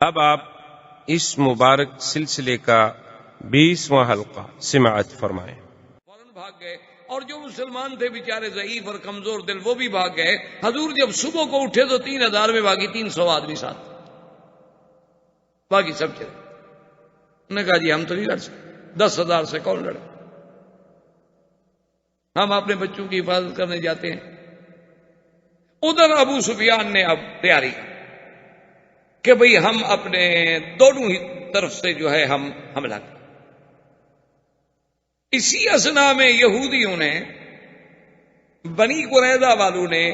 اب آپ اس مبارک سلسلے کا 20واں حلقہ سماعت فرمائیں۔ فوراً بھاگ گئے، اور جو مسلمان تھے بیچارے ضعیف اور کمزور دل وہ بھی بھاگ گئے۔ حضور جب صبح کو اٹھے تو 3000 میں باقی 300 آدمی ساتھ، باقی سب چلے۔ انہوں نے کہا جی ہم تو نہیں لڑ سکتے، 10,000 سے کون لڑے، ہم اپنے بچوں کی حفاظت کرنے جاتے ہیں۔ ادھر ابو سفیان نے اب تیاری کی کہ بھئی ہم اپنے دونوں ہی طرف سے جو ہے ہم حملہ کریں۔ اسی اثنا میں یہودیوں نے، بنی قریظہ والوں نے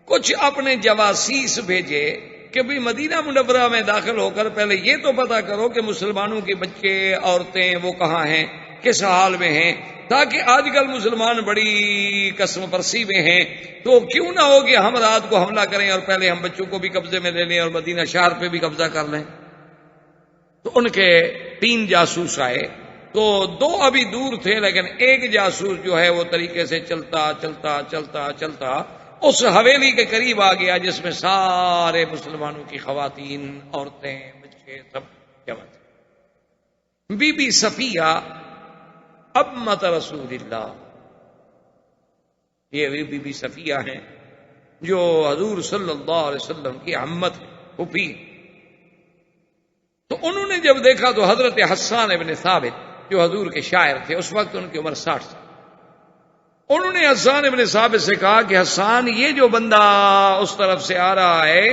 کچھ اپنے جواسیس بھیجے کہ بھئی مدینہ منورہ میں داخل ہو کر پہلے یہ تو پتا کرو کہ مسلمانوں کے بچے عورتیں وہ کہاں ہیں، کس حال میں ہیں، تاکہ آج کل مسلمان بڑی قسم پرسی میں ہیں، تو کیوں نہ ہو کہ ہم رات کو حملہ کریں اور پہلے ہم بچوں کو بھی قبضے میں لے لیں اور مدینہ شہر پہ بھی قبضہ کر لیں۔ تو ان کے 3 جاسوس آئے، تو 2 ابھی دور تھے، لیکن ایک جاسوس جو ہے وہ طریقے سے چلتا چلتا چلتا چلتا اس حویلی کے قریب آ گیا جس میں سارے مسلمانوں کی خواتین، عورتیں، بچے سب جمع تھے۔ بی بی صفیہ امت رسول اللہ، یہ بی بی صفیہ ہیں جو حضور صلی اللہ علیہ وسلم کی عمت پھوپھی۔ تو انہوں نے جب دیکھا تو حضرت حسان ابن ثابت جو حضور کے شاعر تھے، اس وقت ان کی عمر 60 سال، انہوں نے حسان ابن ثابت سے کہا کہ حسان، یہ جو بندہ اس طرف سے آ رہا ہے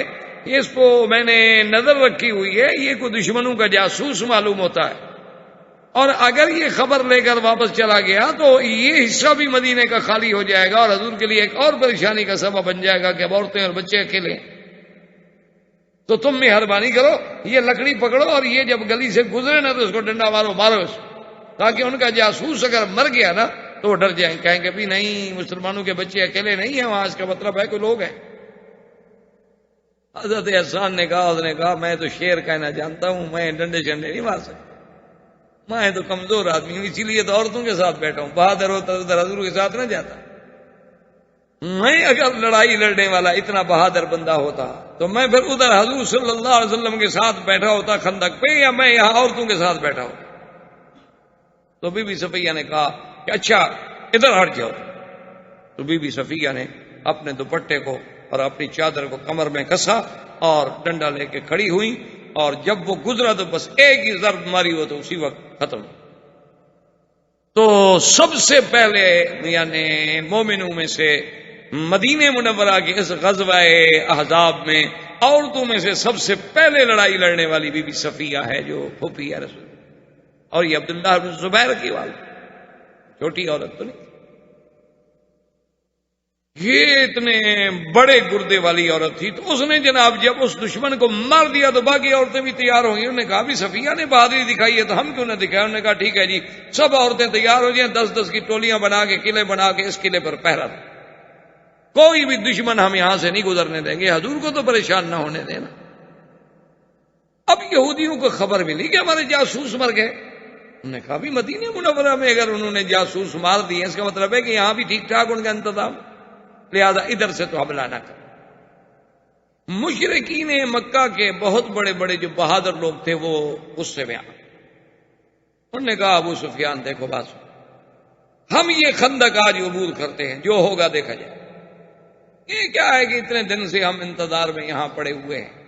اس کو میں نے نظر رکھی ہوئی ہے، یہ کوئی دشمنوں کا جاسوس معلوم ہوتا ہے، اور اگر یہ خبر لے کر واپس چلا گیا تو یہ حصہ بھی مدینے کا خالی ہو جائے گا اور حضور کے لیے ایک اور پریشانی کا سبب بن جائے گا کہ اب عورتیں اور بچے اکیلے ہیں۔ تو تم مہربانی کرو، یہ لکڑی پکڑو اور یہ جب گلی سے گزرے نا تو اس کو ڈنڈا مارو اس، تاکہ ان کا جاسوس اگر مر گیا نا تو وہ ڈر جائیں، کہیں کہ بھی نہیں مسلمانوں کے بچے اکیلے نہیں ہیں وہاں، اس کا مطلب ہے کوئی لوگ ہیں۔ حضرت حسان نے کہا میں تو شیر کہنا جانتا ہوں، میں ڈنڈے چنڈے نہیں مار سکتا، میں تو کمزور آدمی ہوں، اسی لیے تو عورتوں کے ساتھ بیٹھا ہوں، بہادر ہوتا ادھر حضور کے ساتھ نہ جاتا۔ میں اگر لڑائی لڑنے والا اتنا بہادر بندہ ہوتا تو میں پھر ادھر حضور صلی اللہ علیہ وسلم کے ساتھ بیٹھا ہوتا خندق پہ، یا میں یہاں عورتوں کے ساتھ بیٹھا ہوتا۔ تو بی بی صفیہ نے کہا کہ اچھا ادھر ہٹ جاؤ۔ تو بی بی صفیہ نے اپنے دوپٹے کو اور اپنی چادر کو کمر میں کسا اور ڈنڈا لے کے کھڑی ہوئی، اور جب وہ گزرا تو بس ایک ہی ضرب ماری ہو تو اسی وقت ختم۔ تو سب سے پہلے یعنی مومنوں میں سے مدینہ منورہ کے اس غزوہ احزاب میں عورتوں میں سے سب سے پہلے لڑائی لڑنے والی بی بی صفیہ ہے جو پھوپھی ہے رسول، اور یہ عبداللہ بن زبیر کی والد، چھوٹی عورت تو نہیں، یہ اتنے بڑے گردے والی عورت تھی۔ تو اس نے جناب جب اس دشمن کو مار دیا تو باقی عورتیں بھی تیار ہوں گی۔ انہوں نے کہا بھی صفیہ نے بہادری دکھائی ہے تو ہم کیوں نہ دکھائیں؟ انہوں نے کہا ٹھیک ہے جی، سب عورتیں تیار ہو جائیں، 10-10 کی ٹولیاں بنا کے قلعے بنا کے اس قلعے پر پہرا دیں، کوئی بھی دشمن ہم یہاں سے نہیں گزرنے دیں گے، حضور کو تو پریشان نہ ہونے دینا۔ اب یہودیوں کو خبر ملی کہ ہمارے جاسوس مر گئے۔ انہوں نے کہا بھی مدینہ منورہ میں اگر انہوں نے جاسوس مار دیے اس کا مطلب ہے کہ یہاں بھی ٹھیک ٹھاک ان کا انتظام، لہذا ادھر سے تو حملہ نہ کر۔ مشرکین مکہ کے بہت بڑے بڑے جو بہادر لوگ تھے وہ غصے میں آ گئے۔ انہوں نے کہا ابو سفیان دیکھو بات سنو، ہم یہ خندق آج عبور کرتے ہیں، جو ہوگا دیکھا جائے، یہ کیا ہے کہ اتنے دن سے ہم انتظار میں یہاں پڑے ہوئے ہیں،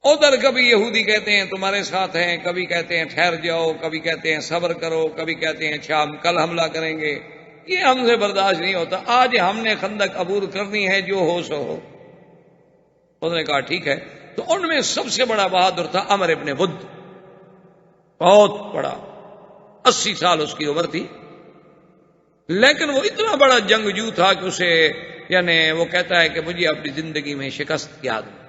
ادھر کبھی یہودی کہتے ہیں تمہارے ساتھ ہیں، کبھی کہتے ہیں ٹھہر جاؤ، کبھی کہتے ہیں صبر کرو، کبھی کہتے ہیں اچھا ہم کل حملہ کریں گے، یہ ہم سے برداشت نہیں ہوتا، آج ہم نے خندق عبور کرنی ہے، جو ہو سو ہو۔ انہوں نے کہا ٹھیک ہے۔ تو ان میں سب سے بڑا بہادر تھا عمر ابن ود، بہت بڑا، 80 سال اس کی عمر تھی، لیکن وہ اتنا بڑا جنگجو تھا کہ اسے یعنی وہ کہتا ہے کہ مجھے اپنی زندگی میں شکست یاد ہے،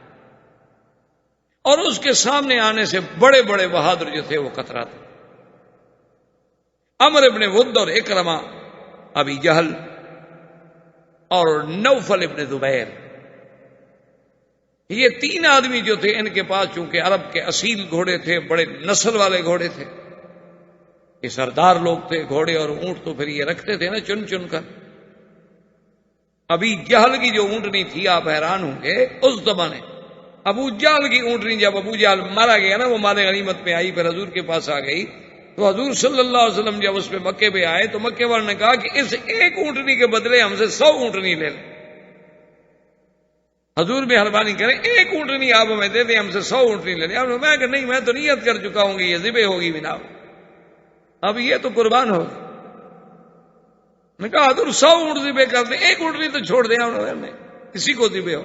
اور اس کے سامنے آنے سے بڑے بڑے بہادر جو تھے وہ کترا تھے۔ عمر ابن ود اور اکرمہ ابی جہل اور نوفل ابن زبیر، یہ 3 آدمی جو تھے ان کے پاس چونکہ عرب کے اصیل گھوڑے تھے، بڑے نسل والے گھوڑے تھے، یہ سردار لوگ تھے، گھوڑے اور اونٹ تو پھر یہ رکھتے تھے نا چن چن کر۔ ابھی جہل کی جو اونٹنی تھی آپ حیران ہوں گے، اس زمانے ابو جہل کی اونٹنی جب ابو جہل مارا گیا نا، وہ مال غنیمت میں آئی، پھر حضور کے پاس آ گئی، تو حضور صلی اللہ علیہ وسلم جب اس پہ مکے پہ آئے تو مکے والوں نے کہا کہ اس ایک اونٹنی کے بدلے ہم سے 100 اونٹنی لے لیں، حضور مہربانی کریں ایک اونٹنی آپ ہمیں دے دیں، ہم سے 100 اونٹنی لے لیں۔ اب میں کہ نہیں، میں تو نیت کر چکا ہوں گی یہ ذبح ہوگی بنا، اب یہ تو قربان ہوگی۔ میں کہا حضور 100 اونٹ ذبح کر دیں، ایک اونٹنی تو چھوڑ دیں، انہوں نے اسی کو ذبح ہو۔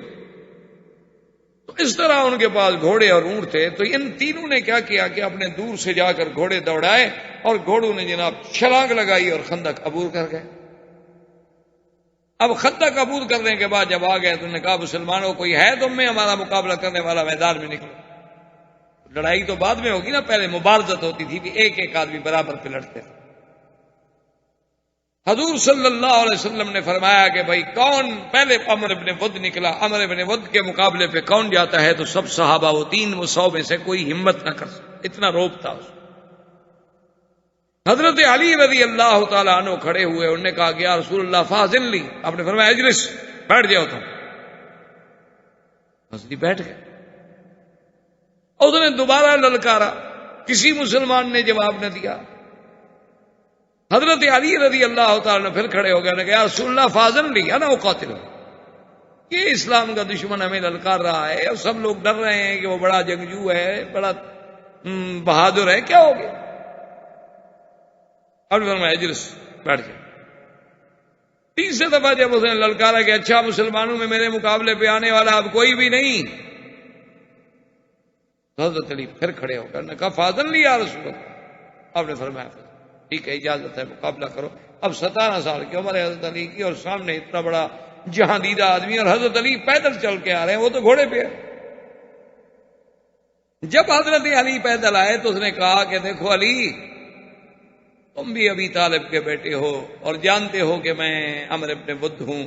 تو اس طرح ان کے پاس گھوڑے اور اونٹ تھے، تو ان تینوں نے کیا کیا کہ اپنے دور سے جا کر گھوڑے دوڑائے، اور گھوڑوں نے جناب چھلانگ لگائی اور خندق عبور کر گئے۔ اب خندق عبور کرنے کے بعد جب آ گئے تو انہوں نے کہا مسلمانوں کوئی ہے تم میں ہمارا مقابلہ کرنے والا، میدان میں نکلو۔ لڑائی تو بعد میں ہوگی نا، پہلے مبارزت ہوتی تھی کہ ایک ایک آدمی برابر پہ لڑتے تھے۔ حضور صلی اللہ علیہ وسلم نے فرمایا کہ بھائی کون پہلے، عمر بن ود نکلا، عمر بن ود کے مقابلے پہ کون جاتا ہے؟ تو سب صحابہ وہ 100 میں سے کوئی ہمت نہ کر سکتا، اتنا روب تھا اس۔ حضرت علی رضی اللہ تعالیٰ عنہ کھڑے ہوئے، انہوں نے کہا کہ یا رسول اللہ فاضل لی، آپ نے فرمایا اجلس، بیٹھ جاؤ تم۔ حضرت بیٹھ گئے، اور انہوں نے دوبارہ للکارا، کسی مسلمان نے جواب نہ دیا۔ حضرت علی رضی اللہ تعالیٰ نے پھر کھڑے ہو گئے، انہوں نے کہا یا رسول اللہ فاضل لی انا اقاتل، یہ اسلام کا دشمن ہمیں للکار رہا ہے اور سب لوگ ڈر رہے ہیں کہ وہ بڑا جنگجو ہے، بڑا بہادر ہے، کیا ہو گیا؟ اب فرمایا اجلس، بیٹھ جائے۔ تیسرے دفعہ جب اس نے للکارا کہ اچھا مسلمانوں میں میرے مقابلے پہ آنے والا اب کوئی بھی نہیں، حضرت علی پھر کھڑے ہو کر نے کہا فاضل لی یا رسول اللہ، آپ نے فرمایا ٹھیک ہے اجازت ہے، مقابلہ کرو۔ اب 17 سال کی عمر ہے حضرت علی کی، اور سامنے اتنا بڑا جہاں دیدہ آدمی، اور حضرت علی پیدل چل کے آ رہے ہیں، وہ تو گھوڑے پہ ہے۔ جب حضرت علی پیدل آئے تو اس نے کہا کہ دیکھو علی، تم بھی ابی طالب کے بیٹے ہو اور جانتے ہو کہ میں عمر بن ود ہوں،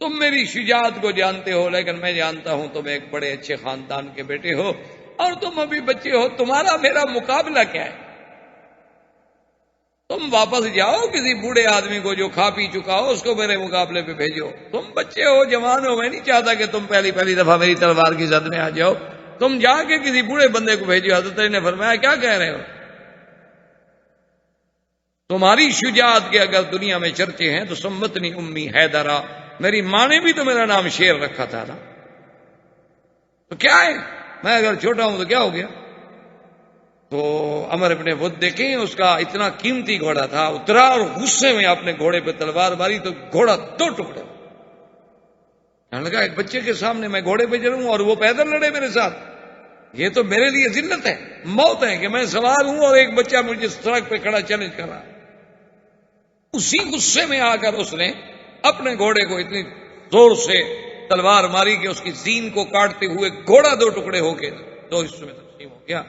تم میری شجاعت کو جانتے ہو، لیکن میں جانتا ہوں تم ایک بڑے اچھے خاندان کے بیٹے ہو اور تم ابھی بچے ہو، تمہارا میرا مقابلہ کیا ہے؟ تم واپس جاؤ، کسی بوڑھے آدمی کو جو کھا پی چکا ہو اس کو میرے مقابلے پہ بھیجو، تم بچے ہو، جوان ہو، میں نہیں چاہتا کہ تم پہلی دفعہ میری تلوار کی زد میں آ جاؤ، تم جا کے کسی بوڑھے بندے کو بھیجو۔ حضرت علی نے فرمایا کیا کہہ رہے ہو؟ تمہاری شجاعت کے اگر دنیا میں چرچے ہیں تو سمتنی امی حیدرہ، میری ماں نے بھی تو میرا نام شیر رکھا تھا نا، تو کیا ہے، میں اگر چھوٹا ہوں تو کیا ہو گیا؟ تو عمر بن ود دیکھیں، اس کا اتنا قیمتی گھوڑا تھا، اترا اور غصے میں اپنے گھوڑے پہ تلوار ماری تو گھوڑا 2 ٹکڑے۔ کہنے لگا ایک بچے کے سامنے میں گھوڑے پہ چلوں اور وہ پیدل لڑے میرے ساتھ، یہ تو میرے لیے ذلت ہے، موت ہے کہ میں سوار ہوں اور ایک بچہ مجھے سڑک پہ کھڑا چیلنج کر رہا ہے۔ اسی غصے میں آ کر اس نے اپنے گھوڑے کو اتنی زور سے تلوار ماری کہ اس کی زین کو کاٹتے ہوئے گھوڑا 2 ٹکڑے ہو کے 2 حصوں میں تقسیم ہو گیا،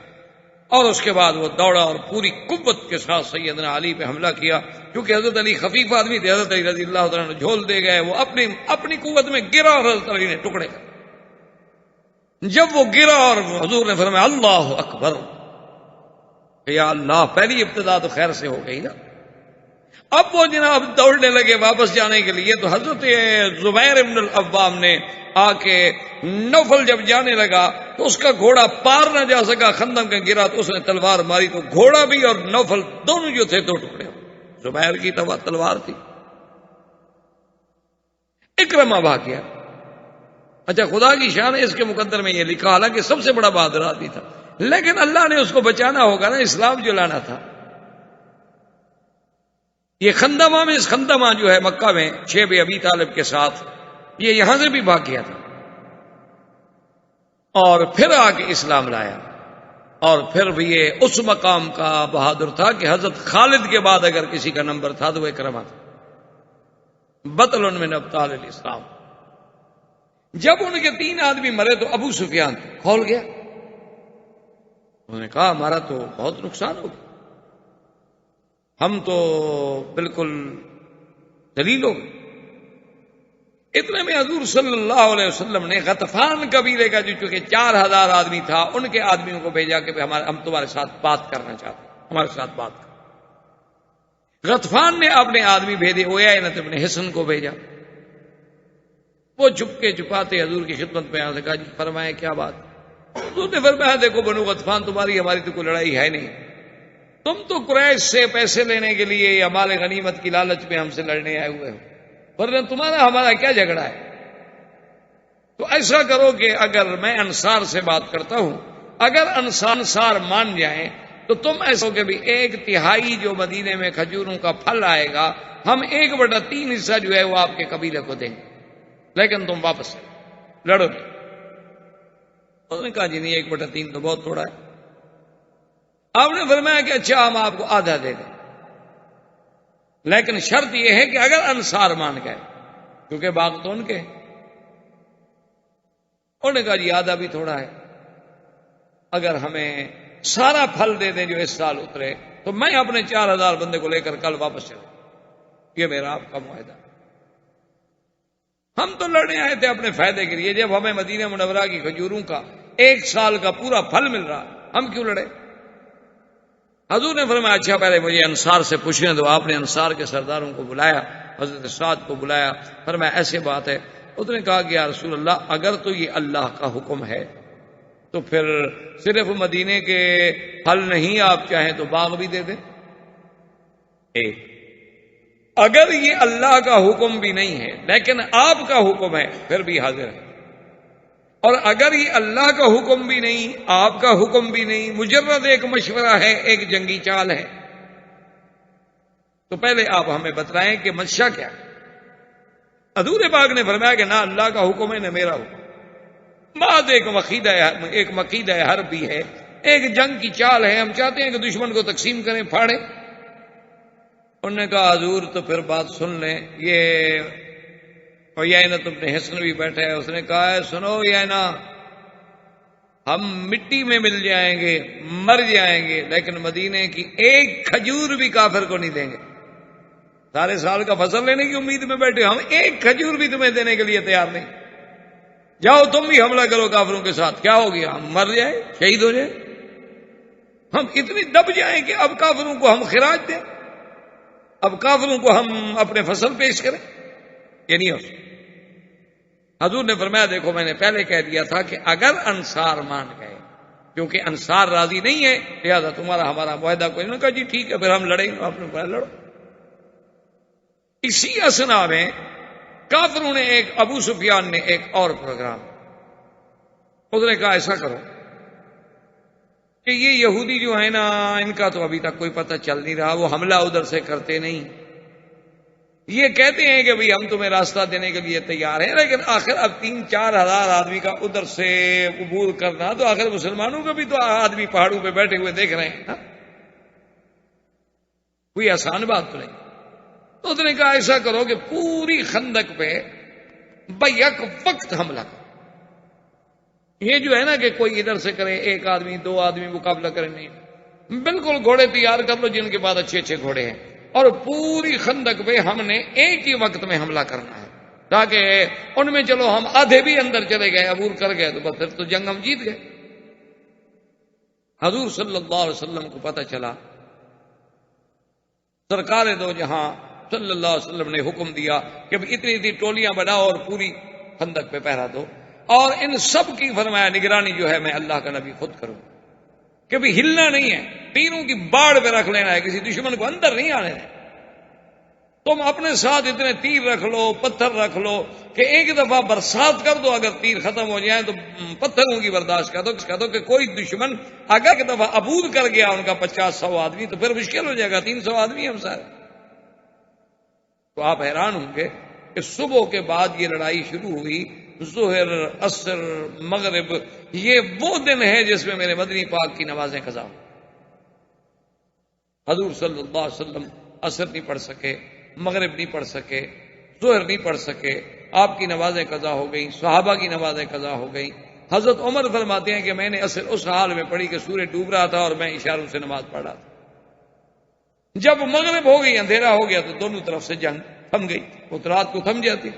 اور اس کے بعد وہ دوڑا اور پوری قوت کے ساتھ سیدنا علی پہ حملہ کیا۔ کیونکہ حضرت علی خفیف آدمی تھے، حضرت علی رضی اللہ تعالیٰ نے جھول دے گئے، وہ اپنی قوت میں گرا اور حضرت علی نے ٹکڑے کر۔ جب وہ گرا اور حضور نے فرمایا اللہ اکبر، یا اللہ، پہلی ابتدا تو خیر سے ہو گئی نا۔ اب وہ جناب دوڑنے لگے واپس جانے کے لیے، تو حضرت زبیر بن العوام نے آ کے نوفل جب جانے لگا تو اس کا گھوڑا پار نہ جا سکا، خندق میں گرا تو اس نے تلوار ماری تو گھوڑا بھی اور نوفل دونوں جو تھے 2 ٹکڑے ہو۔ زبیر کی تلوار تھی، اکرمہ بھاگ گیا۔ اچھا، خدا کی شان ہے، اس کے مقدر میں یہ لکھا، حالانکہ سب سے بڑا بہادر آدمی تھا، لیکن اللہ نے اس کو بچانا ہوگا نا، اسلام جو لانا تھا۔ یہ خندمہ جو ہے مکہ میں شیب ابی طالب کے ساتھ، یہ یہاں سے بھی بھاگ گیا تھا اور پھر آ کے اسلام لایا، اور پھر بھی یہ اس مقام کا بہادر تھا کہ حضرت خالد کے بعد اگر کسی کا نمبر تھا تو وہ اکرمہ تھا، بطل من ابطال الاسلام۔ جب ان کے 3 آدمی مرے تو ابو سفیان کھول گیا، انہوں نے کہا ہمارا تو بہت نقصان ہو گیا، ہم تو بالکل ذلیل ہو گئے۔ اتنے میں حضور صلی اللہ علیہ وسلم نے غطفان قبیلے کا جو چونکہ 4000 آدمی تھا، ان کے آدمیوں کو بھیجا کہ ہم تمہارے ساتھ بات کرنا چاہتے ہیں، ہمارے ساتھ بات کر۔ غطفان نے اپنے آدمی بھیجے، اویینہ ابن حصن کو بھیجا، وہ چھپکے چھپاتے حضور کی خدمت میں آنے کہا جی فرمائے کیا بات؟ حضور نے فرمایا دیکھو بنو غطفان تمہاری ہماری تو کوئی لڑائی ہے نہیں، تم تو قریش سے پیسے لینے کے لیے یا مال غنیمت کی لالچ میں ہم سے لڑنے آئے ہوئے ہو، ورنہ تمہارا ہمارا کیا جھگڑا ہے؟ تو ایسا کرو کہ اگر میں انصار سے بات کرتا ہوں، اگر انصار مان جائیں تو تم ایسا ہو کہ بھی 1/3 جو مدینے میں کھجوروں کا پھل آئے گا ہم 1/3 حصہ جو ہے وہ آپ کے قبیلے کو دیں گے، لیکن تم واپس لڑو نہیں۔ انہوں نے کہا جی نہیں 1/3 تو بہت تھوڑا ہے۔ آپ نے فرمایا کہ اچھا ہم آپ کو آدھا دے دیں، لیکن شرط یہ ہے کہ اگر انصار مان گئے، کیونکہ باغ تو ان کے۔ انہوں نے کہا جی آدھا بھی تھوڑا ہے، اگر ہمیں سارا پھل دے دیں جو اس سال اترے تو میں اپنے 4000 بندے کو لے کر کل واپس چلوں، یہ میرا آپ کا معاہدہ۔ ہم تو لڑنے آئے تھے اپنے فائدے کے لیے، جب ہمیں مدینہ منورہ کی کھجوروں کا 1 سال کا پورا پھل مل رہا ہم کیوں لڑے؟ حضور نے فرمایا اچھا پہلے مجھے انصار سے پوچھنے دو۔ آپ نے انصار کے سرداروں کو بلایا، حضرت سعد کو بلایا، فرمایا ایسے بات ہے۔ اس نے کہا کہ یا رسول اللہ اگر تو یہ اللہ کا حکم ہے تو پھر صرف مدینے کے پھل نہیں، آپ چاہیں تو باغ بھی دے دیں۔ اگر یہ اللہ کا حکم بھی نہیں ہے لیکن آپ کا حکم ہے پھر بھی حاضر ہے، اور اگر یہ اللہ کا حکم بھی نہیں آپ کا حکم بھی نہیں، مجرد ایک مشورہ ہے، ایک جنگی چال ہے، تو پہلے آپ ہمیں بتلائیں کہ منشا کیا ہے۔ حضور پاک نے فرمایا کہ نہ اللہ کا حکم ہے نہ میرا حکم، بعد ایک مقیدہ حرب بھی ہے، ایک جنگ کی چال ہے، ہم چاہتے ہیں کہ دشمن کو تقسیم کریں، پھاڑیں۔ انہوں نے کہا حضور تو پھر بات سن لیں، یہ عیینہ ابن حصن بھی بیٹھا ہے، اس نے کہا ہے سنو عیینہ، ہم مٹی میں مل جائیں گے، مر جائیں گے، لیکن مدینے کی 1 کھجور بھی کافر کو نہیں دیں گے۔ سارے سال کا فصل لینے کی امید میں بیٹھے، ہم 1 کھجور بھی تمہیں دینے کے لیے تیار نہیں۔ جاؤ تم بھی حملہ کرو کافروں کے ساتھ، کیا ہو گیا؟ ہم مر جائیں، شہید ہو جائیں، ہم اتنی دب جائیں کہ اب کافروں کو ہم خراج دیں، اب کافروں کو ہم اپنے فصل پیش کریں، یہ نہیں ہو سکتا۔ حضور نے فرمایا دیکھو میں نے پہلے کہہ دیا تھا کہ اگر انصار مان گئے، کیونکہ انصار راضی نہیں ہے لہذا تمہارا ہمارا معاہدہ کوئی نہیں۔ کہا جی ٹھیک ہے پھر ہم لڑیں گے، آپ نے لڑو۔ اسی اثنا میں کافروں نے ابو سفیان نے ایک اور پروگرام، اس نے کہا ایسا کرو کہ یہ یہودی جو ہے نا ان کا تو ابھی تک کوئی پتہ چل نہیں رہا، وہ حملہ ادھر سے کرتے نہیں، یہ کہتے ہیں کہ بھئی ہم تمہیں راستہ دینے کے لیے تیار ہیں، لیکن آخر اب 3-4 ہزار آدمی کا ادھر سے عبور کرنا تو آخر مسلمانوں کا بھی تو آدمی پہاڑوں پہ بیٹھے ہوئے دیکھ رہے ہیں، کوئی آسان بات تو نہیں۔ تو اس نے کہا ایسا کرو کہ پوری خندق پہ بیک وقت حملہ کرو، یہ جو ہے نا کہ کوئی ادھر سے کرے 1 آدمی 2 آدمی مقابلہ کرے نہیں، بالکل گھوڑے تیار کر لو جن کے پاس اچھے گھوڑے ہیں، اور پوری خندق پہ ہم نے ایک ہی وقت میں حملہ کرنا ہے، تاکہ ان میں چلو ہم آدھے بھی اندر چلے گئے عبور کر گئے تو بس پھر تو جنگ ہم جیت گئے۔ حضور صلی اللہ علیہ وسلم کو پتہ چلا، سرکار دو جہاں صلی اللہ علیہ وسلم نے حکم دیا کہ اتنی ٹولیاں بناؤ اور پوری خندق پہ پہرا دو، اور ان سب کی فرمایا نگرانی جو ہے میں اللہ کا نبی خود کروں، کہ بھی ہلنا نہیں ہے، تیروں کی باڑ پہ رکھ لینا ہے، کسی دشمن کو اندر نہیں آنے ہے۔ تم اپنے ساتھ اتنے تیر رکھ لو، پتھر رکھ لو کہ ایک دفعہ برسات کر دو، اگر تیر ختم ہو جائیں تو پتھروں کی برداشت کر دو کہ کوئی دشمن اگر ایک دفعہ عبور کر گیا ان کا 50-100 آدمی تو پھر مشکل ہو جائے گا، 300 آدمی ہم سارے۔ تو آپ حیران ہوں گے کہ صبح کے بعد یہ لڑائی شروع ہوئی، ظہر، عصر، مغرب، یہ وہ دن ہے جس میں میرے مدنی پاک کی نمازیں قضا ہوئی۔ حضور صلی اللہ علیہ وسلم عصر نہیں پڑھ سکے، مغرب نہیں پڑھ سکے، ظہر نہیں پڑھ سکے، آپ کی نمازیں قضا ہو گئیں، صحابہ کی نمازیں قضا ہو گئیں۔ حضرت عمر فرماتے ہیں کہ میں نے عصر اس حال میں پڑھی کہ سورج ڈوب رہا تھا اور میں اشاروں سے نماز پڑھ رہا تھا۔ جب مغرب ہو گئی، اندھیرا ہو گیا تو دونوں طرف سے جنگ تھم گئی، وہ تو رات کو تھم جاتی۔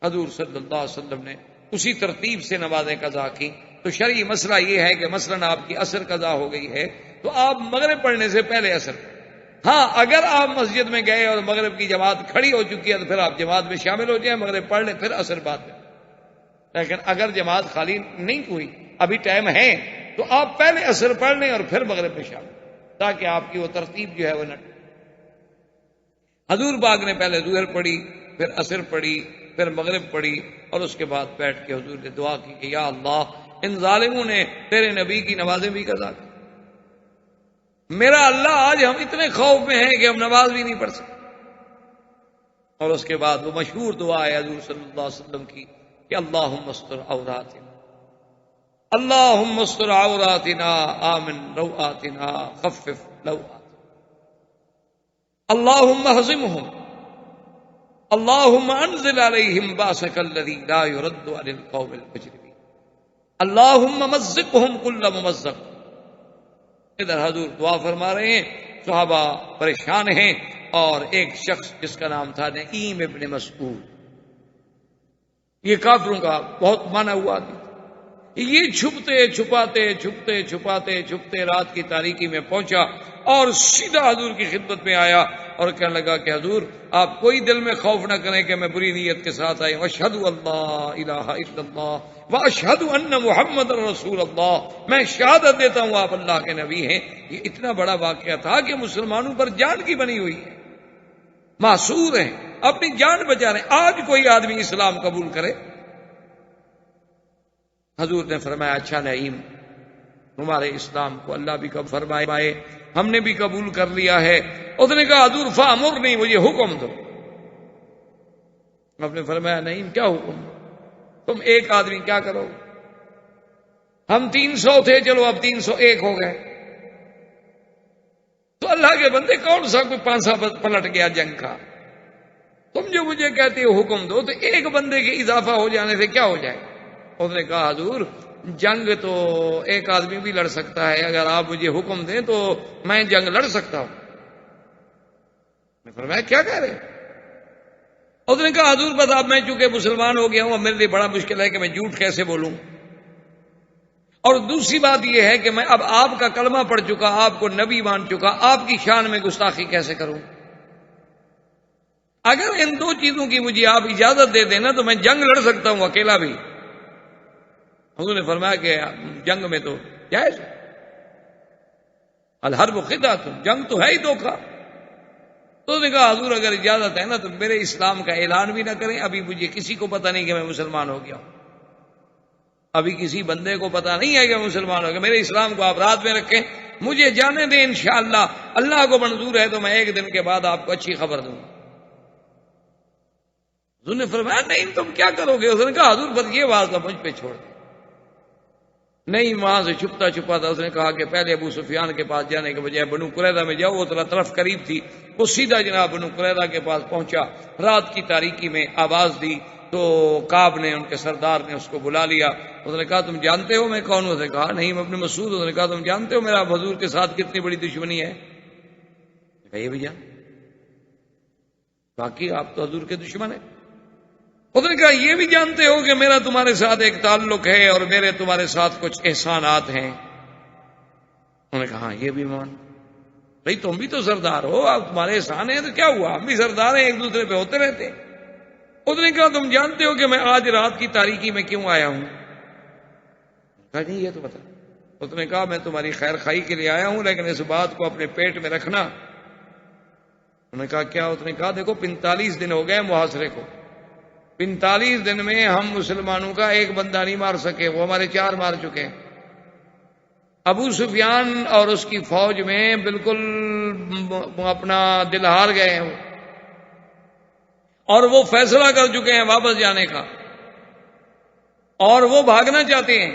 حضور صلی اللہ علیہ وسلم نے اسی ترتیب سے نمازیں قضا کی۔ تو شرعی مسئلہ یہ ہے کہ مثلاً آپ کی عصر قضا ہو گئی ہے تو آپ مغرب پڑھنے سے پہلے عصر، ہاں اگر آپ مسجد میں گئے اور مغرب کی جماعت کھڑی ہو چکی ہے تو پھر آپ جماعت میں شامل ہو جائیں، مغرب پڑھ لیں، پھر عصر بعد میں. لیکن اگر جماعت خالی نہیں ہوئی، ابھی ٹائم ہے، تو آپ پہلے عصر پڑھ لیں اور پھر مغرب میں شامل، تاکہ آپ کی وہ ترتیب جو ہے وہ نہ. حضور پاک نے پہلے ظہر پڑھی، پھر عصر پڑھی، پھر مغرب پڑھی، اور اس کے بعد بیٹھ کے حضور نے دعا کی کہ یا اللہ ان ظالموں نے تیرے نبی کی نمازیں بھی قضا کی. میرا اللہ آج ہم اتنے خوف میں ہیں کہ ہم نماز بھی نہیں پڑھ سکتے. اور اس کے بعد وہ مشہور دعا ہے حضور صلی اللہ علیہ وسلم کی کہ اللہم استر عوراتنا، اللہم استر عوراتنا، آمن روآتنا، خفف لوآتنا، اللہم اہزمہم، اللہم انزل علیہم باسک الذی لا یرد عن القوم المجرمین، اللہم مزقہم کل ممزق. ادھر حضور دعا فرما رہے ہیں، صحابہ پریشان ہیں، اور ایک شخص جس کا نام تھا نعیم ابن مسعود، یہ کافروں کا بہت مانا ہوا آدمی، یہ چھپتے چھپاتے رات کی تاریکی میں پہنچا اور سیدھا حضور کی خدمت میں آیا اور کہنے لگا کہ حضور آپ کوئی دل میں خوف نہ کریں کہ میں بری نیت کے ساتھ آئی، واشہد اللہ الہ الا اللہ واشہد ان محمد رسول اللہ، میں شہادت دیتا ہوں آپ اللہ کے نبی ہیں. یہ اتنا بڑا واقعہ تھا کہ مسلمانوں پر جان کی بنی ہوئی ہے، معصور ہیں، اپنی جان بچا رہے ہیں. آج کوئی آدمی اسلام قبول کرے، حضور نے فرمایا اچھا نعیم تمہارے اسلام کو اللہ بھی قبول فرمائے، ہم نے بھی قبول کر لیا ہے. اس نے کہا حضور فامرنی، مجھے حکم دو. آپ نے فرمایا نعیم کیا حکم، تم ایک آدمی کیا کرو، ہم 300 تھے، چلو اب 301 ہو گئے، تو اللہ کے بندے کون سا کوئی پانسا پلٹ گیا جنگ کا، تم جو مجھے کہتے ہو حکم دو، تو ایک بندے کے اضافہ ہو جانے سے کیا ہو جائے. اس نے کہا حضور جنگ تو ایک آدمی بھی لڑ سکتا ہے، اگر آپ مجھے حکم دیں تو میں جنگ لڑ سکتا ہوں. میں فرمایا کیا کہہ رہے. اس نے کہا حضور بس اب میں چونکہ مسلمان ہو گیا ہوں، اب میرے لیے بڑا مشکل ہے کہ میں جھوٹ کیسے بولوں، اور دوسری بات یہ ہے کہ میں اب آپ کا کلمہ پڑھ چکا، آپ کو نبی مان چکا، آپ کی شان میں گستاخی کیسے کروں. اگر ان دو چیزوں کی مجھے آپ اجازت دے دینا تو میں جنگ لڑ سکتا ہوں اکیلا بھی. حضور نے فرمایا کہ جنگ میں تو جائز، الحرب خدعۃ، جنگ تو ہے ہی دھوکہ. تو اس نے کہا حضور اگر اجازت ہے نا تو میرے اسلام کا اعلان بھی نہ کریں، ابھی مجھے کسی کو پتہ نہیں کہ میں مسلمان ہو گیا ہوں، ابھی کسی بندے کو پتہ نہیں ہے کہ میں مسلمان ہو گیا، میرے اسلام کو آپ رات میں رکھیں، مجھے جانے دیں، انشاءاللہ اللہ کو منظور ہے تو میں ایک دن کے بعد آپ کو اچھی خبر دوں گا. حضور نے فرمایا نہیں تم کیا کرو گے. اس نے کہا حضور بس یہ بات مجھ پہ چھوڑ دیں. نہیں وہاں سے چھپتا چھپاتا اس نے کہا کہ پہلے ابو سفیان کے پاس جانے کے بجائے بنو قریظہ میں جاؤ، وہ طرف قریب تھی، وہ سیدھا جناب بنو قریظہ کے پاس پہنچا. رات کی تاریکی میں آواز دی تو کعب نے، ان کے سردار نے اس کو بلا لیا. اس نے کہا تم جانتے ہو میں کون ہوں؟ اس نے کہا نہیں میں ابن مسعود. اس نے کہا تم جانتے ہو میرا حضور کے ساتھ کتنی بڑی دشمنی ہے؟ کہیے بھیا باقی آپ تو حضور کے دشمن ہیں. اس نے کہا یہ بھی جانتے ہو کہ میرا تمہارے ساتھ ایک تعلق ہے اور میرے تمہارے ساتھ کچھ احسانات ہیں؟ انہوں نے کہا ہاں یہ بھی مان. بھئی تم بھی تو سردار ہو، اب تمہارے احسان ہیں تو کیا ہوا، ہم بھی سردار ہیں، ایک دوسرے پہ ہوتے رہتے. اس نے کہا تم جانتے ہو کہ میں آج رات کی تاریکی میں کیوں آیا ہوں؟ کہا نہیں یہ تو بتا. اس نے کہا میں تمہاری خیر خائی کے لیے آیا ہوں، لیکن اس بات کو اپنے پیٹ میں رکھنا. انہوں نے کہا کیا؟ اس نے کہا دیکھو 45 دن ہو گئے محاصرے کو، 45 دن میں ہم مسلمانوں کا ایک بندہ نہیں مار سکے، وہ ہمارے 4 مار چکے ہیں. ابو سفیان اور اس کی فوج میں بالکل اپنا دل ہار گئے ہیں اور وہ فیصلہ کر چکے ہیں واپس جانے کا، اور وہ بھاگنا چاہتے ہیں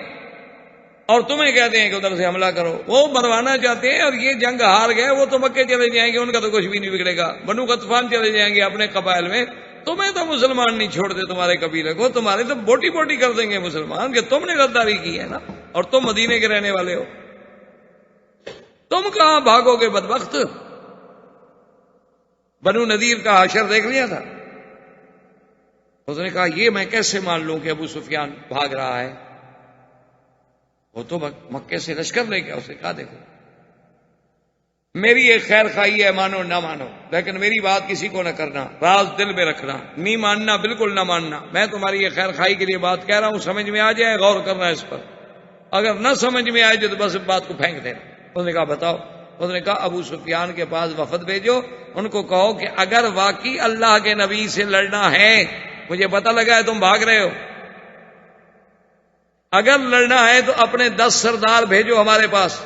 اور تمہیں کہتے ہیں کہ ادھر سے حملہ کرو. وہ مروانا چاہتے ہیں اور یہ جنگ ہار گئے، وہ تو مکے چلے جائیں گے، ان کا تو کچھ بھی نہیں بگڑے گا. بنو غطفان چلے جائیں گے اپنے قبائل میں، تمہیں تو مسلمان نہیں چھوڑتے، تمہارے قبیلے کو تمہارے تو بوٹی بوٹی کر دیں گے مسلمان، کہ تم نے غداری کی ہے نا، اور تم مدینے کے رہنے والے ہو، تم کہاں بھاگو گے بدبخت. بنو نذیر کا حشر دیکھ لیا تھا. اس نے کہا یہ میں کیسے مان لوں کہ ابو سفیان بھاگ رہا ہے، وہ تو مکے سے لشکر لے کے. اس نے کہا دیکھو میری ایک خیر خواہی ہے، مانو نہ مانو، لیکن میری بات کسی کو نہ کرنا، راز دل میں رکھنا، نہیں ماننا، بالکل نہ ماننا، میں تمہاری یہ خیر خواہی کے لیے بات کہہ رہا ہوں، سمجھ میں آ جائے غور کرنا اس پر، اگر نہ سمجھ میں آئے تو بس بات کو پھینک دینا۔ اس نے کہا بتاؤ؟ اس نے کہا ابو سفیان کے پاس وفد بھیجو، ان کو کہو کہ اگر واقعی اللہ کے نبی سے لڑنا ہے، مجھے پتہ لگا ہے تم بھاگ رہے ہو، اگر لڑنا ہے تو اپنے 10 سردار بھیجو ہمارے پاس،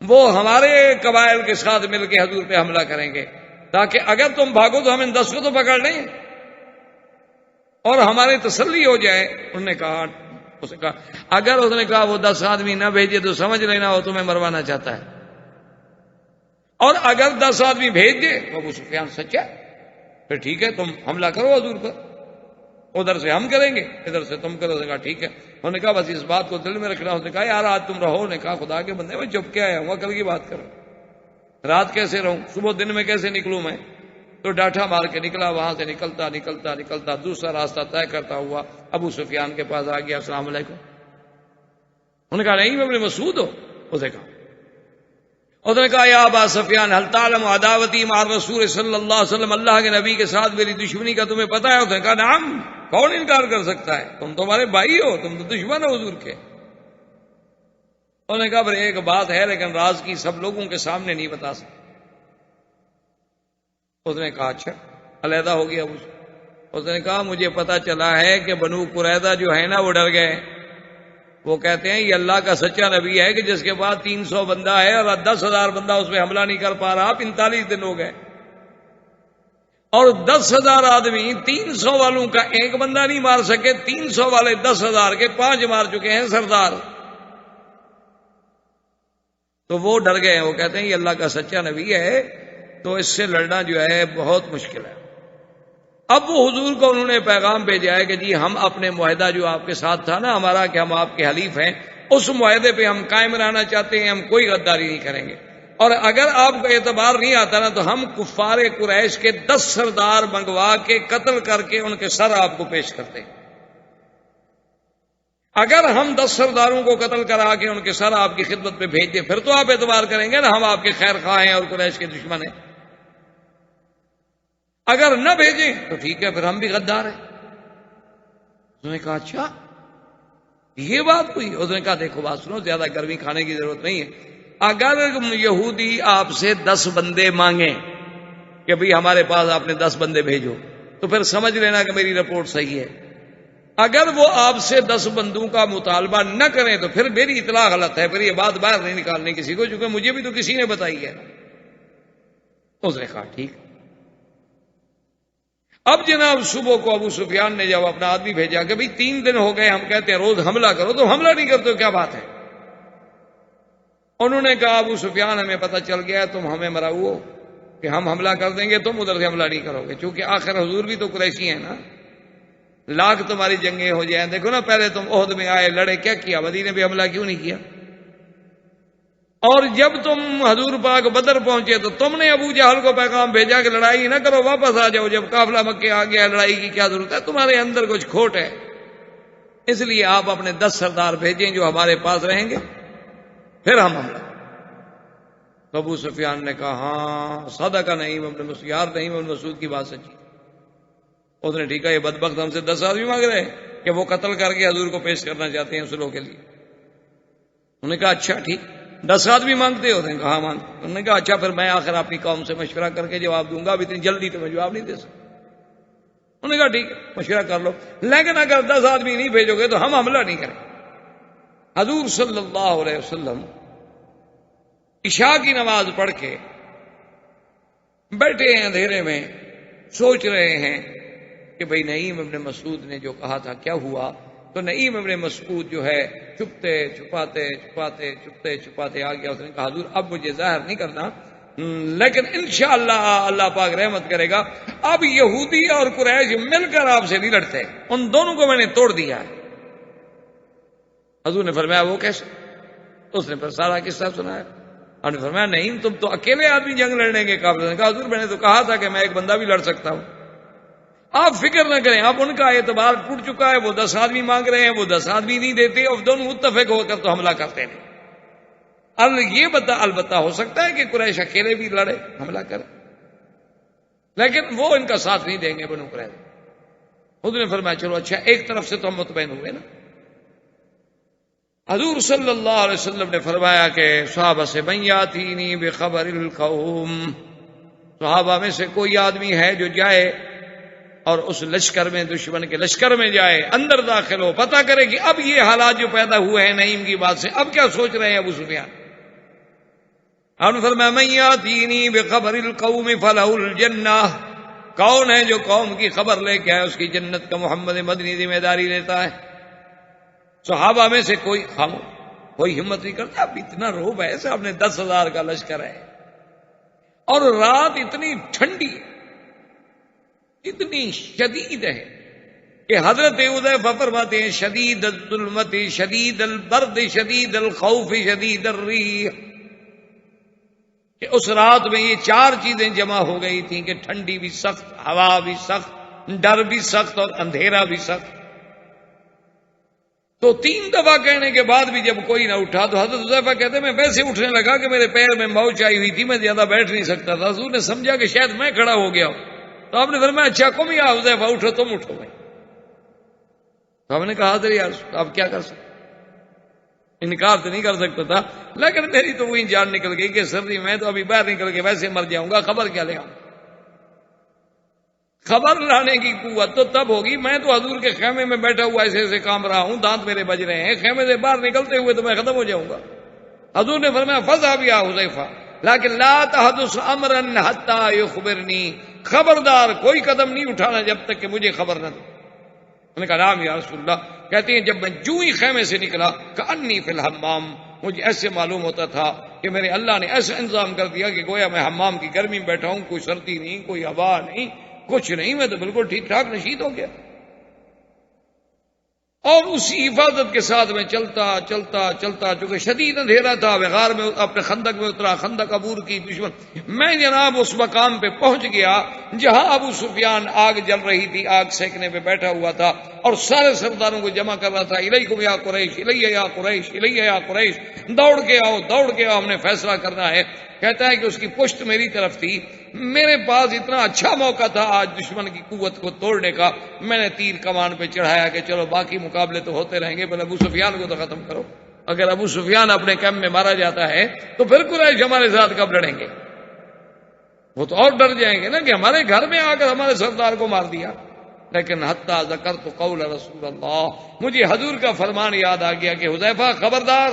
وہ ہمارے قبائل کے ساتھ مل کے حضور پہ حملہ کریں گے، تاکہ اگر تم بھاگو تو ہم ان 10 کو تو پکڑ لیں اور ہماری تسلی ہو جائے۔ انہوں نے کہا، اس نے کہا اگر اس نے کہا وہ 10 آدمی نہ بھیجے تو سمجھ لینا وہ تمہیں مروانا چاہتا ہے، اور اگر 10 آدمی بھیج دے تو ابو سفیان سچا ہے، پھر ٹھیک ہے تم حملہ کرو حضور پر، ادھر سے ہم کریں گے ادھر سے تم کرو۔ اس نے کہا ٹھیک ہے۔ انہوں نے کہا بس اس بات کو دل میں رکھنا۔ اس نے کہا یار آج تم رہو۔ انہوں نے کہا خدا کے بندے میں چپ کے آیا ہوں، کل کی بات کرو، رات کیسے رہوں، صبح دن میں کیسے نکلوں میں؟ تو ڈاٹا مار کے نکلا، وہاں سے نکلتا دوسرا راستہ طے کرتا ہوا ابو سفیان کے پاس آ گیا۔ السلام علیکم۔ انہوں نے کہا نہیں ابن مسعود ہو؟ اس نے کہا یا ابا سفیان هل تعلم عداوتی مع رسول صلی اللہ علیہ وسلم، اللہ کے نبی کے ساتھ میری دشمنی کا تمہیں پتہ ہے؟ اس نے کہا نعم، کون انکار کر سکتا ہے، تم تو ہمارے بھائی ہو، تم تو دشمن ہو حضور کے۔ انہوں نے کہا پر ایک بات ہے لیکن راز کی سب لوگوں کے سامنے نہیں بتا سکتا۔ اس نے کہا اچھا، علیحدہ ہو گیا۔ اس نے کہا مجھے پتا چلا ہے کہ بنو قریظہ جو ہے نا وہ ڈر گئے، وہ کہتے ہیں یہ اللہ کا سچا نبی ہے کہ جس کے بعد 300 بندہ ہے اور 10,000 بندہ اس پہ حملہ نہیں کر پا رہا، 45 دن ہو گئے، اور 10,000 آدمی 300 والوں کا ایک بندہ نہیں مار سکے، 300 والے 10,000 کے 5 مار چکے ہیں سردار۔ تو وہ ڈر گئے ہیں، وہ کہتے ہیں یہ اللہ کا سچا نبی ہے تو اس سے لڑنا جو ہے بہت مشکل ہے۔ اب وہ حضور کو انہوں نے پیغام بھیجا ہے کہ جی ہم اپنے معاہدہ جو آپ کے ساتھ تھا نا ہمارا کہ ہم آپ کے حلیف ہیں، اس معاہدے پہ ہم قائم رہنا چاہتے ہیں، ہم کوئی غداری نہیں کریں گے، اور اگر آپ کو اعتبار نہیں آتا نا تو ہم کفار قریش کے 10 سردار منگوا کے قتل کر کے ان کے سر آپ کو پیش کرتے ہیں۔ اگر ہم 10 سرداروں کو قتل کرا کے ان کے سر آپ کی خدمت پہ بھیج دیں پھر تو آپ اعتبار کریں گے نا ہم آپ کے خیر خواہ ہیں اور قریش کے دشمن ہیں، اگر نہ بھیجیں تو ٹھیک ہے پھر ہم بھی غدار ہیں۔ انہوں نے کہا اچھا یہ بات ہوئی؟ اس نے کہا دیکھو بات سنو، زیادہ گرمی کھانے کی ضرورت نہیں ہے، اگر یہودی آپ سے 10 بندے مانگیں کہ بھئی ہمارے پاس آپ نے 10 بندے بھیجو تو پھر سمجھ لینا کہ میری رپورٹ صحیح ہے، اگر وہ آپ سے 10 بندوں کا مطالبہ نہ کریں تو پھر میری اطلاع غلط ہے، پھر یہ بات باہر نہیں نکالنی کسی کو، چونکہ مجھے بھی تو کسی نے بتائی ہے۔ اس نے کہا ٹھیک۔ اب جناب صبح کو ابو سفیان نے جب اپنا آدمی بھیجا کہ بھئی 3 دن ہو گئے ہم کہتے ہیں روز حملہ کرو، تو حملہ نہیں کرتے کیا بات ہے؟ انہوں نے کہا ابو سفیان ہمیں پتہ چل گیا ہے تم ہمیں مراؤ ہو کہ ہم حملہ کر دیں گے، تم ادھر سے حملہ نہیں کرو گے، چونکہ آخر حضور بھی تو قریشی ہیں نا، لاکھ تمہاری جنگیں ہو جائیں، دیکھو نا پہلے تم عہد میں آئے لڑے، کیا کیا؟ مدینے پہ حملہ کیوں نہیں کیا؟ اور جب تم حضور پاک بدر پہنچے تو تم نے ابو جہل کو پیغام بھیجا کہ لڑائی نہ کرو، واپس آ جاؤ، جب قافلہ مکے آ گیا لڑائی کی کیا ضرورت ہے؟ تمہارے اندر کچھ کھوٹ ہے، اس لیے آپ اپنے 10 سردار بھیجیں جو ہمارے پاس رہیں گے، پھر ہم حملہ۔ تو ابو سفیان نے کہا ہاں صدق نہیں ابن مسعود، یار نہیں ابن مسعود کی بات سچی۔ اس نے ٹھیک ہے یہ بدبخت ہم سے 10 آدمی مانگ رہے ہیں کہ وہ قتل کر کے حضور کو پیش کرنا چاہتے ہیں صلح کے لیے۔ انہوں نے کہا اچھا ٹھیک، 10 آدمی مانگتے ہو؟ کہا ہاں مانگتے۔ انہوں نے کہا اچھا پھر میں آخر اپنی قوم سے مشورہ کر کے جواب دوں گا، اب اتنی جلدی تو میں جواب نہیں دے سکتا۔ انہوں نے کہا ٹھیک ہے مشورہ کر لو، لیکن اگر 10 آدمی نہیں بھیجو گے تو ہم حملہ نہیں کریں۔ حضور صلی اللہ علیہ وسلم عشاء کی نماز پڑھ کے بیٹھے ہیں اندھیرے میں، سوچ رہے ہیں کہ بھئی نعیم ابن مسعود نے جو کہا تھا کیا ہوا؟ تو نعیم ابن مسعود جو ہے چھپتے چھپاتے آ گیا۔ اس نے کہا حضور اب مجھے ظاہر نہیں کرنا، لیکن انشاءاللہ اللہ پاک رحمت کرے گا، اب یہودی اور قریش مل کر آپ سے نہیں لڑتے، ان دونوں کو میں نے توڑ دیا ہے۔ حضور نے فرمایا وہ کیسے؟ اس نے پھر سارا قصہ سنایا۔ اور نے فرمایا نہیں تم تو اکیلے آدمی جنگ لڑنے کے قابل۔ نے کہا حضور میں نے تو کہا تھا کہ میں ایک بندہ بھی لڑ سکتا ہوں، آپ فکر نہ کریں، اب ان کا اعتبار ٹوٹ چکا ہے، وہ 10 آدمی مانگ رہے ہیں، وہ 10 آدمی نہیں دیتے، اور دونوں متفق ہو کر تو حملہ کرتے ہیں۔ البتہ ہو سکتا ہے کہ قریش اکیلے بھی لڑے حملہ کرے، لیکن وہ ان کا ساتھ نہیں دیں گے بنو قریظہ۔ خود نے فرمایا چلو اچھا، ایک طرف سے تو ہم مطمئن ہوئے نا۔ حضور صلی اللہ علیہ وسلم نے فرمایا کہ صحابہ سے من یاتینی بخبر القوم، صحابہ میں سے کوئی آدمی ہے جو جائے اور اس لشکر میں، دشمن کے لشکر میں جائے، اندر داخل ہو، پتہ کرے کہ اب یہ حالات جو پیدا ہوئے ہیں نعیم کی بات سے، اب کیا سوچ رہے ہیں ابو سفیان۔ آپ نے فرمایا من یاتینی بخبر القوم فلہ الجنہ، کون ہے جو قوم کی خبر لے کے آئے اس کی جنت کا محمد مدنی ذمہ داری لیتا ہے۔ صحابہ میں سے کوئی ہمت نہیں کرتا، اب اتنا روب ہے، سامنے 10,000 کا لشکر ہے اور رات اتنی ٹھنڈی اتنی شدید ہے کہ حضرت حذیفہ فرماتے ہیں شدید الظلمت شدید البرد شدید الخوف شدید الریح، کہ اس رات میں یہ 4 چیزیں جمع ہو گئی تھیں کہ ٹھنڈی بھی سخت، ہوا بھی سخت، ڈر بھی سخت اور اندھیرا بھی سخت۔ تو 3 دفعہ کہنے کے بعد بھی جب کوئی نہ اٹھا تو حضرت حذیفہ کہتے ہیں میں ویسے اٹھنے لگا کہ میرے پیر میں موچ آئی ہوئی تھی، میں زیادہ بیٹھ نہیں سکتا تھا۔ حضور نے سمجھا کہ شاید میں کھڑا ہو گیا ہوں، تو آپ نے فرمایا اچھا قم یا حذیفہ، اٹھو، تم اٹھو بھائی۔ تو ہم نے کہا حضرت یار اب کیا کر سکتے، انکار تو نہیں کر سکتا تھا، لیکن میری تو وہی جان نکل گئی کہ سردی میں تو ابھی باہر نکل کے ویسے مر جاؤں گا، خبر کیا لے آؤں۔ خبر لانے کی قوت تو تب ہوگی، میں تو حضور کے خیمے میں بیٹھا ہوا ایسے ایسے کام رہا ہوں، دانت میرے بج رہے ہیں، خیمے سے باہر نکلتے ہوئے تو میں ختم ہو جاؤں گا۔ حضور نے فرمایا فذهب یا حذیفہ لیکن لا تحدث امرا حتى يخبرني، خبردار کوئی قدم نہیں اٹھانا جب تک کہ مجھے خبر نہ دو۔ میں نے کہا نام یا رسول اللہ۔ کہتے ہیں جب میں جو ہی خیمے سے نکلا کأنی فی الحمام، مجھے ایسے معلوم ہوتا تھا کہ میرے اللہ نے ایسا انتظام کر دیا کہ گویا میں حمام کی گرمی میں بیٹھا ہوں، کوئی سردی نہیں، کوئی ہوا نہیں، کچھ نہیں، میں تو بالکل ٹھیک ٹھاک نشید ہو گیا۔ اور اسی حفاظت کے ساتھ میں چلتا چلتا چلتا، چونکہ شدید اندھیرا تھا، غار میں اپنے خندق میں اترا، خندق عبور کی، دشمن، میں جناب اس مقام پہ پہنچ گیا جہاں ابو سفیان آگ جل رہی تھی، آگ سینکنے پہ بیٹھا ہوا تھا اور سارے سرداروں کو جمع کر رہا تھا، الیکم یا قریش، الیہ یا قریش، الیہ یا قریش، دوڑ کے آؤ، دوڑ کے آؤ، ہم نے فیصلہ کرنا ہے۔ کہتا ہے کہ اس کی پشت میری طرف تھی، میرے پاس اتنا اچھا موقع تھا آج دشمن کی قوت کو توڑنے کا، میں نے تیر کمان پہ چڑھایا کہ چلو باقی مقابلے تو ہوتے رہیں گے، پہلے ابو سفیان کو تو ختم کرو۔ اگر ابو سفیان اپنے کیمپ میں مارا جاتا ہے تو پھر قریش ہمارے ساتھ کب لڑیں گے؟ وہ تو اور ڈر جائیں گے نا کہ ہمارے گھر میں آ کر ہمارے سردار کو مار دیا۔ لیکن حتی ذکرت قول رسول اللہ، مجھے حضور کا فرمان یاد آ گیا کہ حذیفہ خبردار،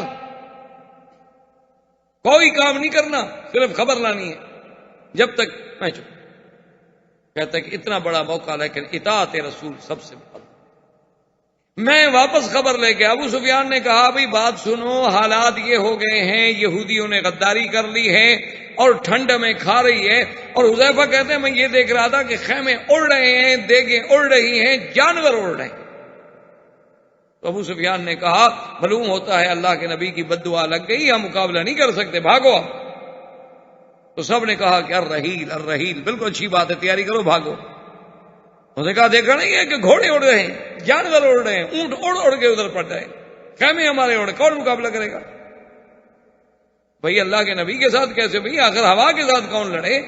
کوئی کام نہیں کرنا، صرف خبر لانی ہے جب تک میں چپ۔ کہتا ہے کہ اتنا بڑا موقع لیکن اطاعت رسول سب سے بڑا۔ میں واپس خبر لے کے ابو سفیان نے کہا بھئی بات سنو، حالات یہ ہو گئے ہیں، یہودیوں نے غداری کر لی ہے اور ٹھنڈ میں کھا رہی ہے، اور حذیفہ کہتے ہیں میں یہ دیکھ رہا تھا کہ خیمے اڑ رہے ہیں، دیگیں اڑ رہی ہیں، جانور اڑ رہے ہیں۔ تو ابو سفیان نے کہا معلوم ہوتا ہے اللہ کے نبی کی بد دعا لگ گئی، ہم مقابلہ نہیں کر سکتے، بھاگو۔ تو سب نے کہا کہ الرحیل الرحیل، بالکل اچھی بات ہے، تیاری کرو، بھاگو۔ انہوں نے کہا دیکھا نہیں ہے کہ گھوڑے اڑ رہے ہیں، جانور اڑ رہے ہیں، اونٹ اڑ اڑ کے ادھر پڑ رہے ہیں، خیمے ہمارے اڑ، کون مقابلہ کرے گا؟ بھئی اللہ کے نبی کے ساتھ کیسے؟ بھئی آخر ہوا کے ساتھ کون لڑے؟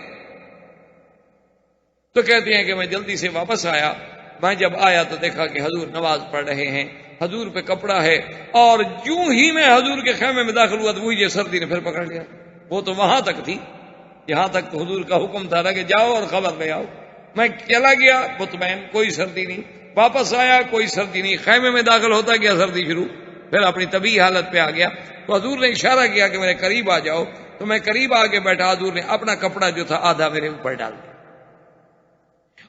تو کہتے ہیں کہ میں جلدی سے واپس آیا، میں جب آیا تو دیکھا کہ حضور نماز پڑھ رہے ہیں، حضور پہ کپڑا ہے، اور یوں ہی میں حضور کے خیمے میں داخل ہوا تو وہی جو سردی نے پھر پکڑ لیا۔ وہ تو وہاں تک تھی، یہاں تک تو حضور کا حکم تھا نا کہ جاؤ اور خبر لے آؤ۔ میں چلا گیا مطمئن، کوئی سردی نہیں، واپس آیا کوئی سردی نہیں، خیمے میں داخل ہوتا گیا سردی شروع، پھر اپنی طبیعی حالت پہ آ گیا۔ تو حضور نے اشارہ کیا کہ میرے قریب آ جاؤ، تو میں قریب آ کے بیٹھا، حضور نے اپنا کپڑا جو تھا آدھا میرے اوپر ڈال دیا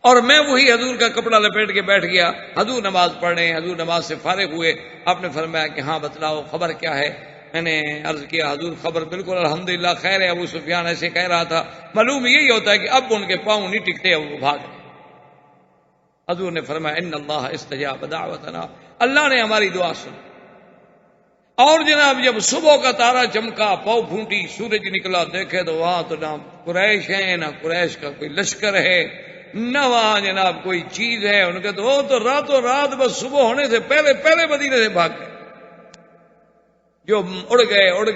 اور میں وہی حضور کا کپڑا لپیٹ کے بیٹھ گیا۔ حضور نماز پڑھ رہے ہیں، حضور نماز سے فارغ ہوئے، آپ نے فرمایا کہ ہاں بتلاؤ خبر کیا ہے؟ میں نے عرض کیا حضور خبر بالکل الحمدللہ خیر ہے۔ ابو سفیان ایسے کہہ رہا تھا، معلوم یہی ہوتا ہے کہ اب ان کے پاؤں نہیں ٹکتے، وہ بھاگ گئے۔ حضور نے فرمایا ان اللہ استجاب دعوتنا، اللہ نے ہماری دعا سنی۔ اور جناب جب صبح کا تارا چمکا، پاؤں پھونٹی، سورج نکلا، دیکھے تو وہاں تو نہ قریش ہے، نہ قریش کا کوئی لشکر ہے، نہ وہاں جناب کوئی چیز ہے ان کے، تو وہ تو راتوں رات بس صبح ہونے سے پہلے پہلے مدینے سے بھاگ گئے۔ جو اڑ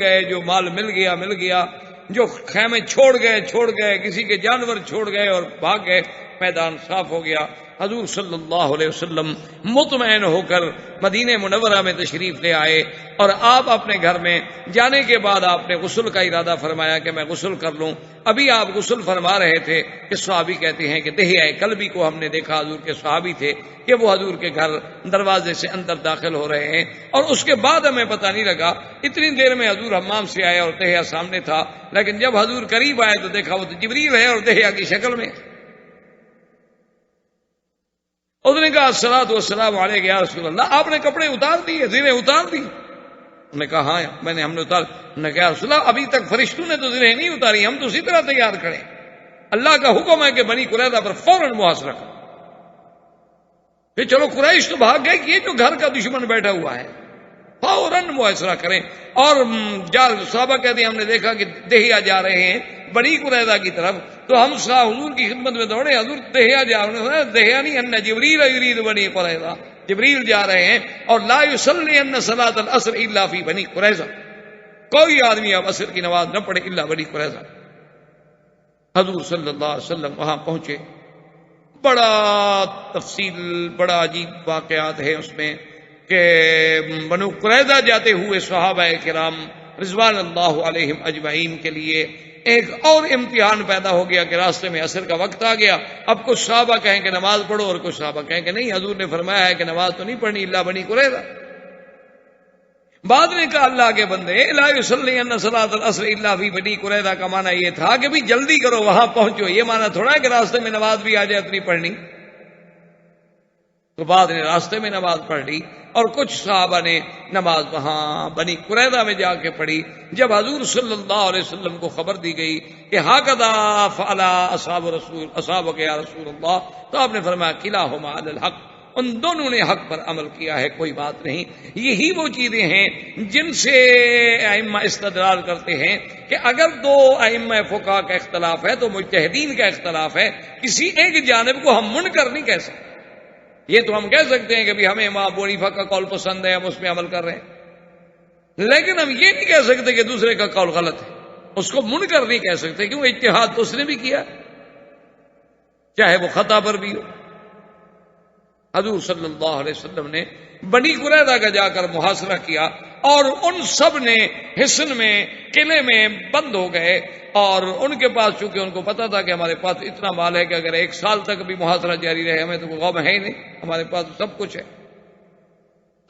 گئے، جو مال مل گیا، جو خیمے چھوڑ گئے، کسی کے جانور چھوڑ گئے اور بھاگ گئے، میدان صاف ہو گیا۔ حضور صلی اللہ علیہ وسلم مطمئن ہو کر مدینہ منورہ میں تشریف لے آئے، اور آپ اپنے گھر میں جانے کے بعد آپ نے غسل کا ارادہ فرمایا کہ میں غسل کر لوں۔ ابھی آپ غسل فرما رہے تھے کہ صحابی کہتے ہیں کہ دہیہ کلبی کو ہم نے دیکھا، حضور کے صحابی تھے، کہ وہ حضور کے گھر دروازے سے اندر داخل ہو رہے ہیں، اور اس کے بعد ہمیں پتہ نہیں لگا، اتنی دیر میں حضور حمام سے آئے اور دہیہ سامنے تھا، لیکن جب حضور قریب آئے تو دیکھا وہ تو جبریل ہے اور دہیہ کی شکل میں۔ اس نے کہا الصلاۃ والسلام علیک یا رسول اللہ، آپ نے کپڑے اتار دیے، زرہیں اتار دی؟ انہوں نے کہا ہاں ہم نے اتار۔ انہوں نے کہا رسول اللہ ابھی تک فرشتوں نے تو زرہیں نہیں اتاری، ہم تو اسی طرح تیار کھڑے۔ اللہ کا حکم ہے کہ بنی قریظہ پر فوراً محاصرہ کرو۔ پھر چلو قریش تو بھاگ گئے کہ یہ جو گھر کا دشمن بیٹھا ہوا ہے، فوراً محاصرہ کریں۔ اور صحابہ کہتے ہیں ہم نے دیکھا کہ دہیہ جا رہے ہیں بنی قریظہ کی طرف، تو ہم حضور کی خدمت میں دوڑے، حضور دہیہ جا رہے ہیں، دہیہ نہیں، ان جبریل یرید بنی قریظہ، جبریل جا رہے ہیں، اور لا یصلی ان صلاۃ العصر الا فی بنی قریظہ، کوئی آدمی اب عصر کی نماز نہ پڑھے الا بنی قریظہ۔ حضور صلی اللہ علیہ وسلم وہاں پہنچے، بڑا تفصیل، بڑا عجیب واقعات ہیں اس میں کہ بنو قریظہ جاتے ہوئے صحابہ کرام رضوان اللہ علیہم اجمعین کے لیے ایک اور امتحان پیدا ہو گیا کہ راستے میں عصر کا وقت آ گیا۔ اب کچھ صحابہ کہیں کہ نماز پڑھو اور کچھ صحابہ کہیں کہ نہیں، حضور نے فرمایا ہے کہ نماز تو نہیں پڑھنی الا بنی قریظہ۔ بعد نے کہا اللہ کے بندے، لا یصلی ان صلاۃ العصر الا فی بنی قریظہ کا معنی یہ تھا کہ بھی جلدی کرو، وہاں پہنچو، یہ معنی تھوڑا ہے کہ راستے میں نماز بھی آ جائے اتنی پڑھنی۔ تو بعد نے راستے میں نماز پڑھ لی، اور کچھ صحابہ نے نماز وہاں بنی قریظہ میں جا کے پڑھی۔ جب حضور صلی اللہ علیہ وسلم کو خبر دی گئی کہ ہاکذا فعل اصحابک یا رسول اللہ، تو آپ نے فرمایا کلاہما علی الحق، ان دونوں نے حق پر عمل کیا ہے، کوئی بات نہیں۔ یہی وہ چیزیں ہیں جن سے ائمہ استدلال کرتے ہیں کہ اگر دو ائمہ فقہا کا اختلاف ہے تو مجتہدین کا اختلاف ہے، کسی ایک جانب کو ہم منکر نہیں کہہ سکتے۔ یہ تو ہم کہہ سکتے ہیں کہ بھی ہمیں امام ابو حنیفہ کا قول پسند ہے، ہم اس میں عمل کر رہے ہیں، لیکن ہم یہ نہیں کہہ سکتے کہ دوسرے کا قول غلط ہے، اس کو منکر نہیں کہہ سکتے، کیوں اجتہاد تو اس نے بھی کیا، چاہے وہ خطا پر بھی ہو۔ حضور صلی اللہ علیہ وسلم نے بنی قریظہ کا جا کر محاصرہ کیا، اور ان سب نے حصن میں، قلعے میں بند ہو گئے، اور ان کے پاس چونکہ ان کو پتا تھا کہ ہمارے پاس اتنا مال ہے کہ اگر 1 سال تک بھی محاصرہ جاری رہے ہمیں تو کوئی غم ہے ہی نہیں، ہمارے پاس سب کچھ ہے،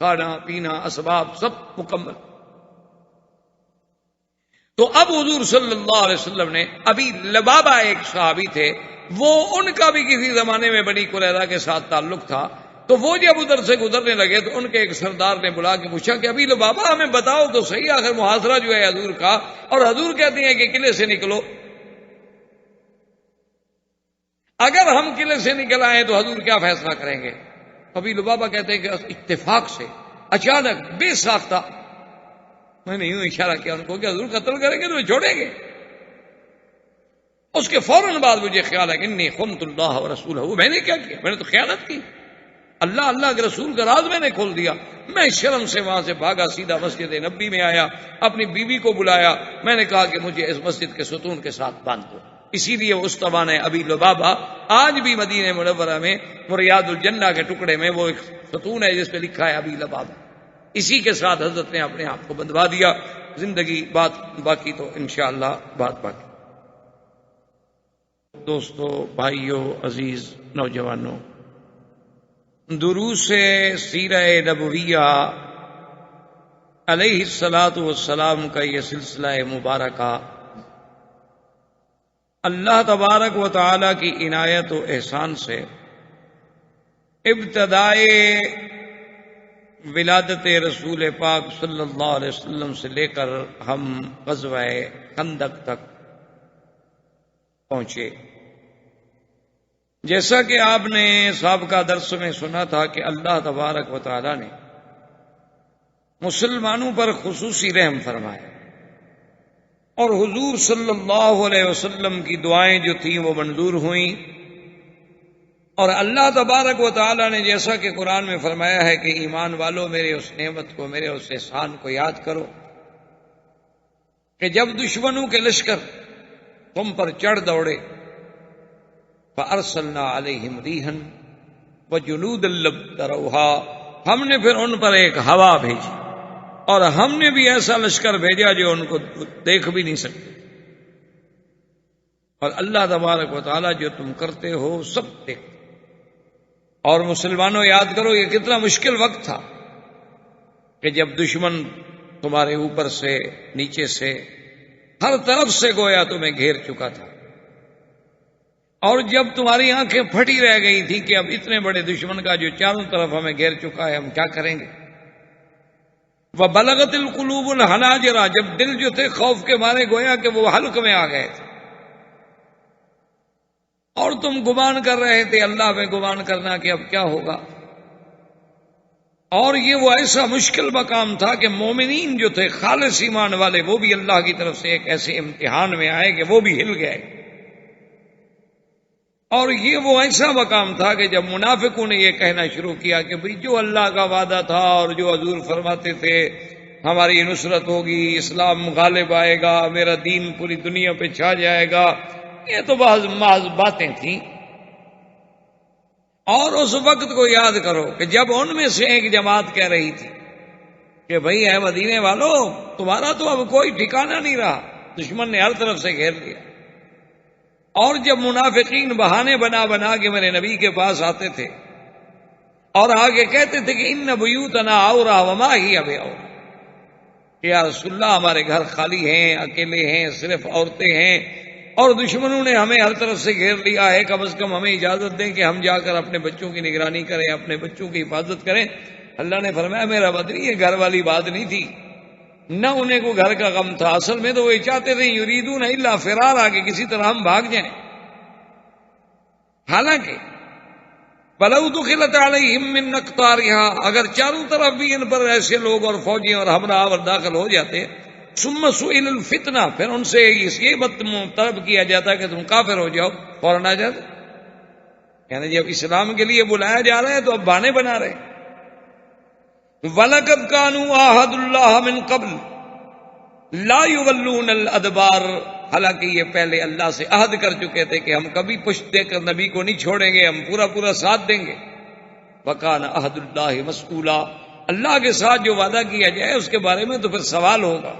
کھانا پینا اسباب سب مکمل۔ تو اب حضور صلی اللہ علیہ وسلم نے، ابھی لبابہ ایک صحابی تھے، وہ ان کا بھی کسی زمانے میں بنی قریظہ کے ساتھ تعلق تھا، تو وہ جب ادھر سے گزرنے لگے تو ان کے ایک سردار نے بلا کے پوچھا کہ ابھی لبابہ ہمیں بتاؤ تو صحیح، آخر محاصرہ جو ہے حضور کا، اور حضور کہتے ہیں کہ قلعے سے نکلو، اگر ہم قلعے سے نکل آئے تو حضور کیا فیصلہ کریں گے؟ ابھی لبابہ کہتے ہیں کہ اتفاق سے اچانک بے ساختہ میں نے یوں اشارہ کیا ان کو کہ حضور قتل کریں گے تو چھوڑیں گے۔ اس کے فوراً بعد مجھے خیال ہے کہ انی خنت اللہ ورسولہ، میں نے کیا کیا؟ میں نے تو خیانت کی، اللہ کے رسول کا راز میں نے کھول دیا۔ میں شرم سے وہاں سے بھاگا، سیدھا مسجد نبی میں آیا، اپنی بیوی کو بلایا، میں نے کہا کہ مجھے اس مسجد کے ستون کے ساتھ باندھ دو۔ اسی لیے استوان ابی لبابہ آج بھی مدینہ منورہ میں ریاض الجنہ کے ٹکڑے میں وہ ایک ستون ہے جس پہ لکھا ہے ابی لبابہ، اسی کے ساتھ حضرت نے اپنے آپ کو بندھوا دیا۔ زندگی بات باقی تو انشاءاللہ بات باقی۔ دوستو، بھائیو، عزیز نوجوانوں، دروس سیرہ نبویہ علیہ الصلاۃ والسلام کا یہ سلسلہ مبارکہ اللہ تبارک و تعالی کی عنایت و احسان سے ابتدائے ولادت رسول پاک صلی اللہ علیہ وسلم سے لے کر ہم غزوہ خندق تک پہنچے۔ جیسا کہ آپ نے سابقہ درس میں سنا تھا کہ اللہ تبارک و تعالی نے مسلمانوں پر خصوصی رحم فرمایا، اور حضور صلی اللہ علیہ وسلم کی دعائیں جو تھیں وہ منظور ہوئیں، اور اللہ تبارک و تعالی نے جیسا کہ قرآن میں فرمایا ہے کہ ایمان والو میرے اس نعمت کو، میرے اس احسان کو یاد کرو، کہ جب دشمنوں کے لشکر تم پر چڑھ دوڑے، فَأَرْسَلْنَا عَلَيْهِمْ رِيحًا وَجُنُودًا لَّمْ تَرَوْهَا، ہم نے پھر ان پر ایک ہوا بھیجی اور ہم نے بھی ایسا لشکر بھیجا جو ان کو دیکھ بھی نہیں سکتے۔ اور اللہ تبارک و تعالیٰ جو تم کرتے ہو سب دیکھ۔ اور مسلمانوں یاد کرو یہ کتنا مشکل وقت تھا کہ جب دشمن تمہارے اوپر سے، نیچے سے، ہر طرف سے گویا تمہیں گھیر چکا تھا، اور جب تمہاری آنکھیں پھٹی رہ گئی تھی کہ اب اتنے بڑے دشمن کا جو چاروں طرف ہمیں گھیر چکا ہے ہم کیا کریں گے۔ وَبَلَغَتِ الْقُلُوبُ الْحَنَاجِرَ، جب دل جو تھے خوف کے مارے گویا کہ وہ حلق میں آ گئے تھے، اور تم گمان کر رہے تھے، اللہ میں گمان کرنا کہ اب کیا ہوگا۔ اور یہ وہ ایسا مشکل مقام تھا کہ مومنین جو تھے خالص ایمان والے وہ بھی اللہ کی طرف سے ایک ایسے امتحان میں آئے کہ وہ بھی ہل گئے۔ اور یہ وہ ایسا مقام تھا کہ جب منافقوں نے یہ کہنا شروع کیا کہ بھئی جو اللہ کا وعدہ تھا اور جو حضور فرماتے تھے ہماری نصرت ہوگی، اسلام غالب آئے گا، میرا دین پوری دنیا پہ چھا جائے گا، یہ تو محض باتیں تھیں۔ اور اس وقت کو یاد کرو کہ جب ان میں سے ایک جماعت کہہ رہی تھی کہ بھئی اے مدینے والو تمہارا تو اب کوئی ٹھکانہ نہیں رہا، دشمن نے ہر طرف سے گھیر لیا۔ اور جب منافقین بہانے بنا بنا کے میرے نبی کے پاس آتے تھے اور آگے کہتے تھے کہ ان بیوتنا عورہ وما ہی بعورہ، یا رسول اللہ ہمارے گھر خالی ہیں، اکیلے ہیں، صرف عورتیں ہیں، اور دشمنوں نے ہمیں ہر طرف سے گھیر لیا ہے، کم از کم ہمیں اجازت دیں کہ ہم جا کر اپنے بچوں کی نگرانی کریں، اپنے بچوں کی حفاظت کریں۔ اللہ نے فرمایا میرا بدری یہ گھر والی بات نہیں تھی، نہ انہیں کو گھر کا غم تھا، اصل میں تو وہ چاہتے تھے یریدون الا فرارا کہ کسی طرح ہم بھاگ جائیں۔ حالانکہ وَلَوْ دُخِلَتْ عَلَيْهِمْ مِنْ أَقْطَارِهَا، اگر چاروں طرف بھی ان پر ایسے لوگ اور فوجی اور ہمراہ اور داخل ہو جاتے، ثُمَّ سُئِلَ الْفِتْنَةَ، پھر ان سے یہ طلب کیا جاتا کہ تم کافر ہو جاؤ، فوراً آ جاتے۔ یعنی جب اسلام کے لیے بلایا جا رہا ہے تو اب بہانے بنا رہے۔ وَلَقَدْ كَانُوا عَاهَدُوا اللَّهَ مِنْ قَبْلُ لَا يُوَلُّونَ الْأَدْبَارَ، حالانکہ یہ پہلے اللہ سے عہد کر چکے تھے کہ ہم کبھی پشت دے کر نبی کو نہیں چھوڑیں گے، ہم پورا پورا ساتھ دیں گے۔ وَكَانَ عَهْدُ اللَّهِ مَسْئُولًا، اللہ کے ساتھ جو وعدہ کیا جائے اس کے بارے میں تو پھر سوال ہوگا۔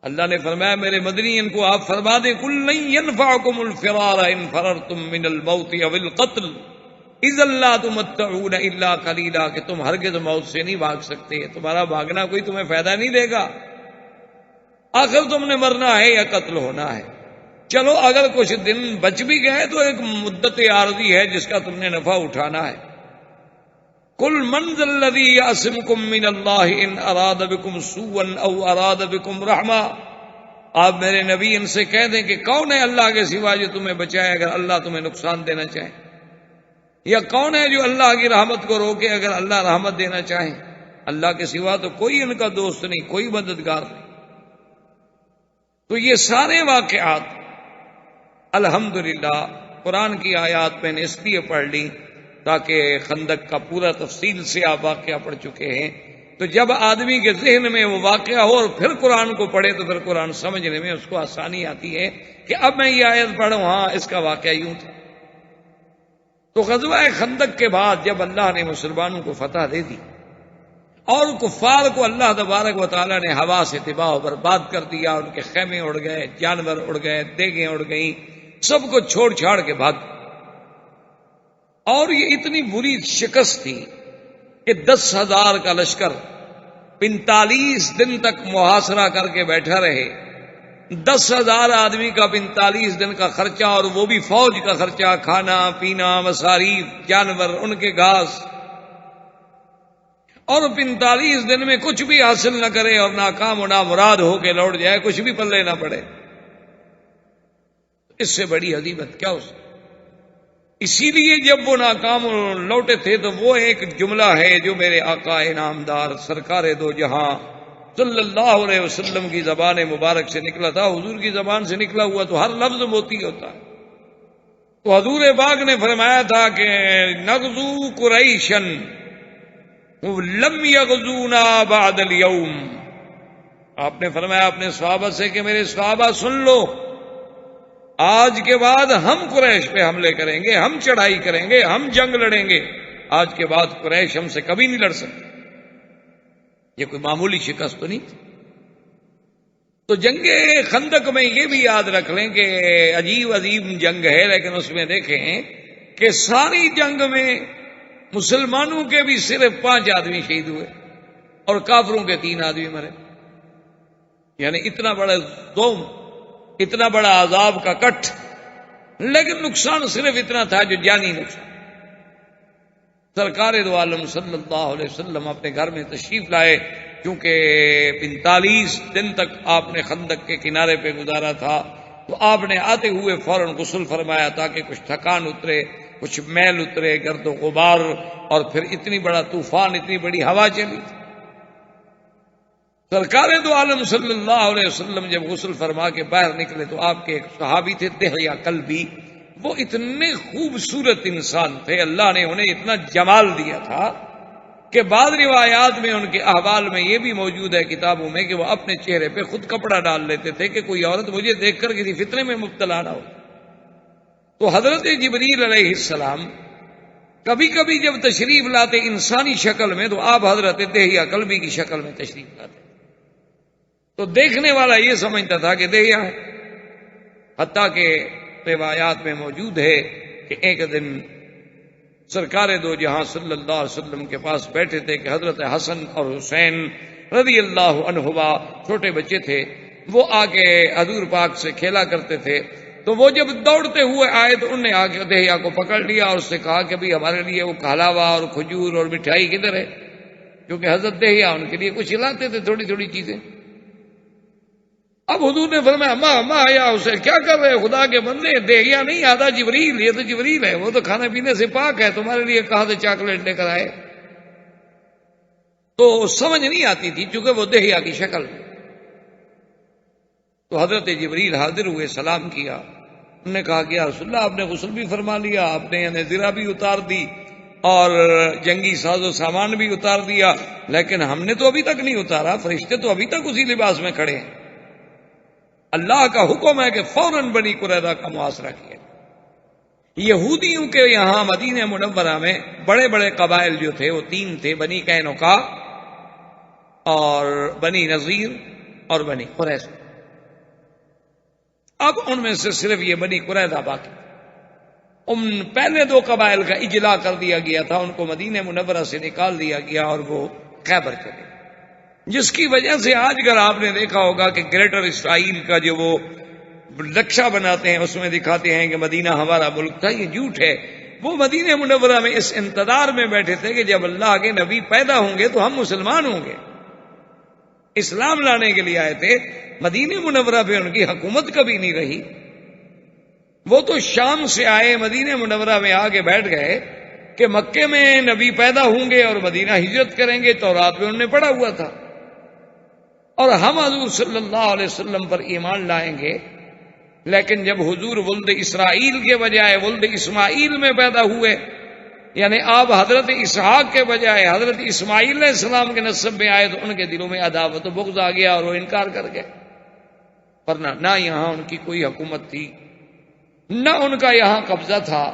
اللہ نے فرمایا میرے مدنی ان کو آپ فرما دیں قُل لَن يَنفَعَكُمُ الْفِرَارَ إِن فَرَرْتُم مِّنَ الْمَوْتِ أَوِ الْقَتْلِ إِذًا لَّا تُمَتَّعُونَ إِلَّا قَلِيلًا، کہ تم ہرگز موت سے نہیں بھاگ سکتے، تمہارا بھاگنا کوئی تمہیں فائدہ نہیں دے گا، آخر تم نے مرنا ہے یا قتل ہونا ہے۔ چلو اگر کچھ دن بچ بھی گئے تو ایک مدت عارضی ہے جس کا تم نے نفع اٹھانا ہے۔ قُلْ مَنْ ذَا الَّذِي يَعْصِمُكُم مِّنَ اللَّهِ إِنْ أَرَادَ بِكُمْ سُوءًا أَوْ أَرَادَ بِكُمْ رَحْمَةً، آپ میرے نبی ان سے کہہ دیں کہ کون ہے اللہ کے سوا جو تمہیں بچائے اگر اللہ تمہیں نقصان دینا چاہے، یا کون ہے جو اللہ کی رحمت کو روکے اگر اللہ رحمت دینا چاہے۔ اللہ کے سوا تو کوئی ان کا دوست نہیں، کوئی مددگار نہیں۔ تو یہ سارے واقعات الحمدللہ قرآن کی آیات میں نے اس لیے پڑھ لی تاکہ خندق کا پورا تفصیل سے آپ واقعہ پڑھ چکے ہیں، تو جب آدمی کے ذہن میں وہ واقعہ ہو اور پھر قرآن کو پڑھے تو پھر قرآن سمجھنے میں اس کو آسانی آتی ہے کہ اب میں یہ آیت پڑھوں، ہاں اس کا واقعہ یوں تھا۔ تو غزوہ خندق کے بعد جب اللہ نے مسلمانوں کو فتح دے دی اور کفار کو اللہ تبارک و تعالیٰ نے ہوا سے تباہ و برباد کر دیا، ان کے خیمے اڑ گئے، جانور اڑ گئے، دیگیں اڑ گئیں، سب کو چھوڑ چھاڑ کے بھاگ، اور یہ اتنی بری شکست تھی کہ 10,000 کا لشکر 45 دن تک محاصرہ کر کے بیٹھا رہے۔ 10,000 آدمی کا 45 دن کا خرچہ، اور وہ بھی فوج کا خرچہ، کھانا پینا، مصاریف، جانور، ان کے گھاس، اور 45 دن میں کچھ بھی حاصل نہ کرے اور ناکام و نامراد ہو کے لوٹ جائے، کچھ بھی پلے نہ پڑے، اس سے بڑی ہزیمت کیا ہو سکتی۔ اسی لیے جب وہ ناکام لوٹے تھے تو وہ ایک جملہ ہے جو میرے آقا انعامدار سرکار دو جہاں صلی اللہ علیہ وسلم کی زبان مبارک سے نکلا تھا۔ حضور کی زبان سے نکلا ہوا تو ہر لفظ موتی ہوتا ہے۔ تو حضور پاک نے فرمایا تھا کہ نغزو قریشن لم یغزونا بعد اليوم، آپ نے فرمایا اپنے صحابہ سے کہ میرے صحابہ سن لو، آج کے بعد ہم قریش پہ حملے کریں گے، ہم چڑھائی کریں گے، ہم جنگ لڑیں گے، آج کے بعد قریش ہم سے کبھی نہیں لڑ سکتے۔ یہ کوئی معمولی شکست تو نہیں تھی۔ تو جنگ خندق میں یہ بھی یاد رکھ لیں کہ عجیب عظیم جنگ ہے، لیکن اس میں دیکھیں کہ ساری جنگ میں مسلمانوں کے بھی صرف 5 آدمی شہید ہوئے اور کافروں کے 3 آدمی مرے، یعنی اتنا بڑا دوم، اتنا بڑا عذاب کا کٹ، لیکن نقصان صرف اتنا تھا جو جانی نقصان۔ سرکار دو عالم صلی اللہ علیہ وسلم اپنے گھر میں تشریف لائے، کیونکہ 45 دن تک آپ نے خندق کے کنارے پہ گزارا تھا، تو آپ نے آتے ہوئے فوراً غسل فرمایا تاکہ کچھ تھکان اترے، کچھ میل اترے، گرد و غبار، اور پھر اتنی بڑا طوفان، اتنی بڑی ہوا چلی۔ سرکار دو عالم صلی اللہ علیہ وسلم جب غسل فرما کے باہر نکلے تو آپ کے ایک صحابی تھے دہیہ کلبی، وہ اتنے خوبصورت انسان تھے، اللہ نے انہیں اتنا جمال دیا تھا کہ بعض روایات میں ان کے احوال میں یہ بھی موجود ہے کتابوں میں کہ وہ اپنے چہرے پہ خود کپڑا ڈال لیتے تھے کہ کوئی عورت مجھے دیکھ کر کسی فتنے میں مبتلا نہ ہو۔ تو حضرت جبریل علیہ السلام کبھی کبھی جب تشریف لاتے انسانی شکل میں تو آپ حضرت دہیہ کلبی کی شکل میں تشریف لاتے، تو دیکھنے والا یہ سمجھتا تھا کہ دہیہ ہے، حتیٰ کہ روایات میں موجود ہے کہ ایک دن سرکار دو جہاں صلی اللہ علیہ وسلم کے پاس بیٹھے تھے کہ حضرت حسن اور حسین رضی اللہ عنہما چھوٹے بچے تھے، وہ آ کے حضور پاک سے کھیلا کرتے تھے، تو وہ جب دوڑتے ہوئے آئے تو انہوں نے آ کے دہیہ کو پکڑ لیا اور اس سے کہا کہ بھی ہمارے لیے وہ کھلاوا اور کھجور اور مٹھائی کدھر ہے، کیونکہ حضرت دہیہ ان کے لیے کچھ کھلاتے تھے تھوڑی تھوڑی چیزیں۔ اب حضور نے فرمایا اما یا اسے کیا کر رہے خدا کے بندے، دہیہ نہیں آدھا جبریل، یہ تو جبریل ہے، وہ تو کھانے پینے سے پاک ہے، تمہارے لیے کہاں سے چاکلیٹ لے کر آئے۔ تو سمجھ نہیں آتی تھی چونکہ وہ دہیہ کی شکل۔ تو حضرت جبریل حاضر ہوئے، سلام کیا، انہوں نے کہا کہ یا رسول اللہ آپ نے غسل بھی فرما لیا، آپ نے یعنی زرہ بھی اتار دی اور جنگی ساز و سامان بھی اتار دیا، لیکن ہم نے تو ابھی تک نہیں اتارا، فرشتے تو ابھی تک اسی لباس میں کھڑے ہیں۔ اللہ کا حکم ہے کہ فوراً بنی قریظہ کا محاصرہ کیا۔ یہودیوں کے یہاں مدینہ منورہ میں بڑے بڑے قبائل جو تھے وہ 3 تھے، بنی قینقاع اور بنی نذیر اور بنی قریظہ۔ اب ان میں سے صرف یہ بنی قریظہ باقی، ان پہلے 2 قبائل کا اجلاء کر دیا گیا تھا، ان کو مدینہ منورہ سے نکال دیا گیا اور وہ خیبر چلے، جس کی وجہ سے آج اگر آپ نے دیکھا ہوگا کہ گریٹر اسرائیل کا جو وہ نقشہ بناتے ہیں اس میں دکھاتے ہیں کہ مدینہ ہمارا ملک تھا، یہ جھوٹ ہے۔ وہ مدینہ منورہ میں اس انتظار میں بیٹھے تھے کہ جب اللہ کے نبی پیدا ہوں گے تو ہم مسلمان ہوں گے، اسلام لانے کے لیے آئے تھے۔ مدینہ منورہ پہ ان کی حکومت کبھی نہیں رہی، وہ تو شام سے آئے، مدینہ منورہ میں آ کے بیٹھ گئے کہ مکے میں نبی پیدا ہوں گے اور مدینہ ہجرت کریں گے، تورات میں انہوں نے پڑھا ہوا تھا، اور ہم حضور صلی اللہ علیہ وسلم پر ایمان لائیں گے۔ لیکن جب حضور ولد اسرائیل کے بجائے ولد اسماعیل میں پیدا ہوئے، یعنی آپ حضرت اسحاق کے بجائے حضرت اسماعیل علیہ السلام کے نسب میں آئے، تو ان کے دلوں میں عداوت و بغض آ گیا اور وہ انکار کر گئے، ورنہ نہ یہاں ان کی کوئی حکومت تھی، نہ ان کا یہاں قبضہ تھا،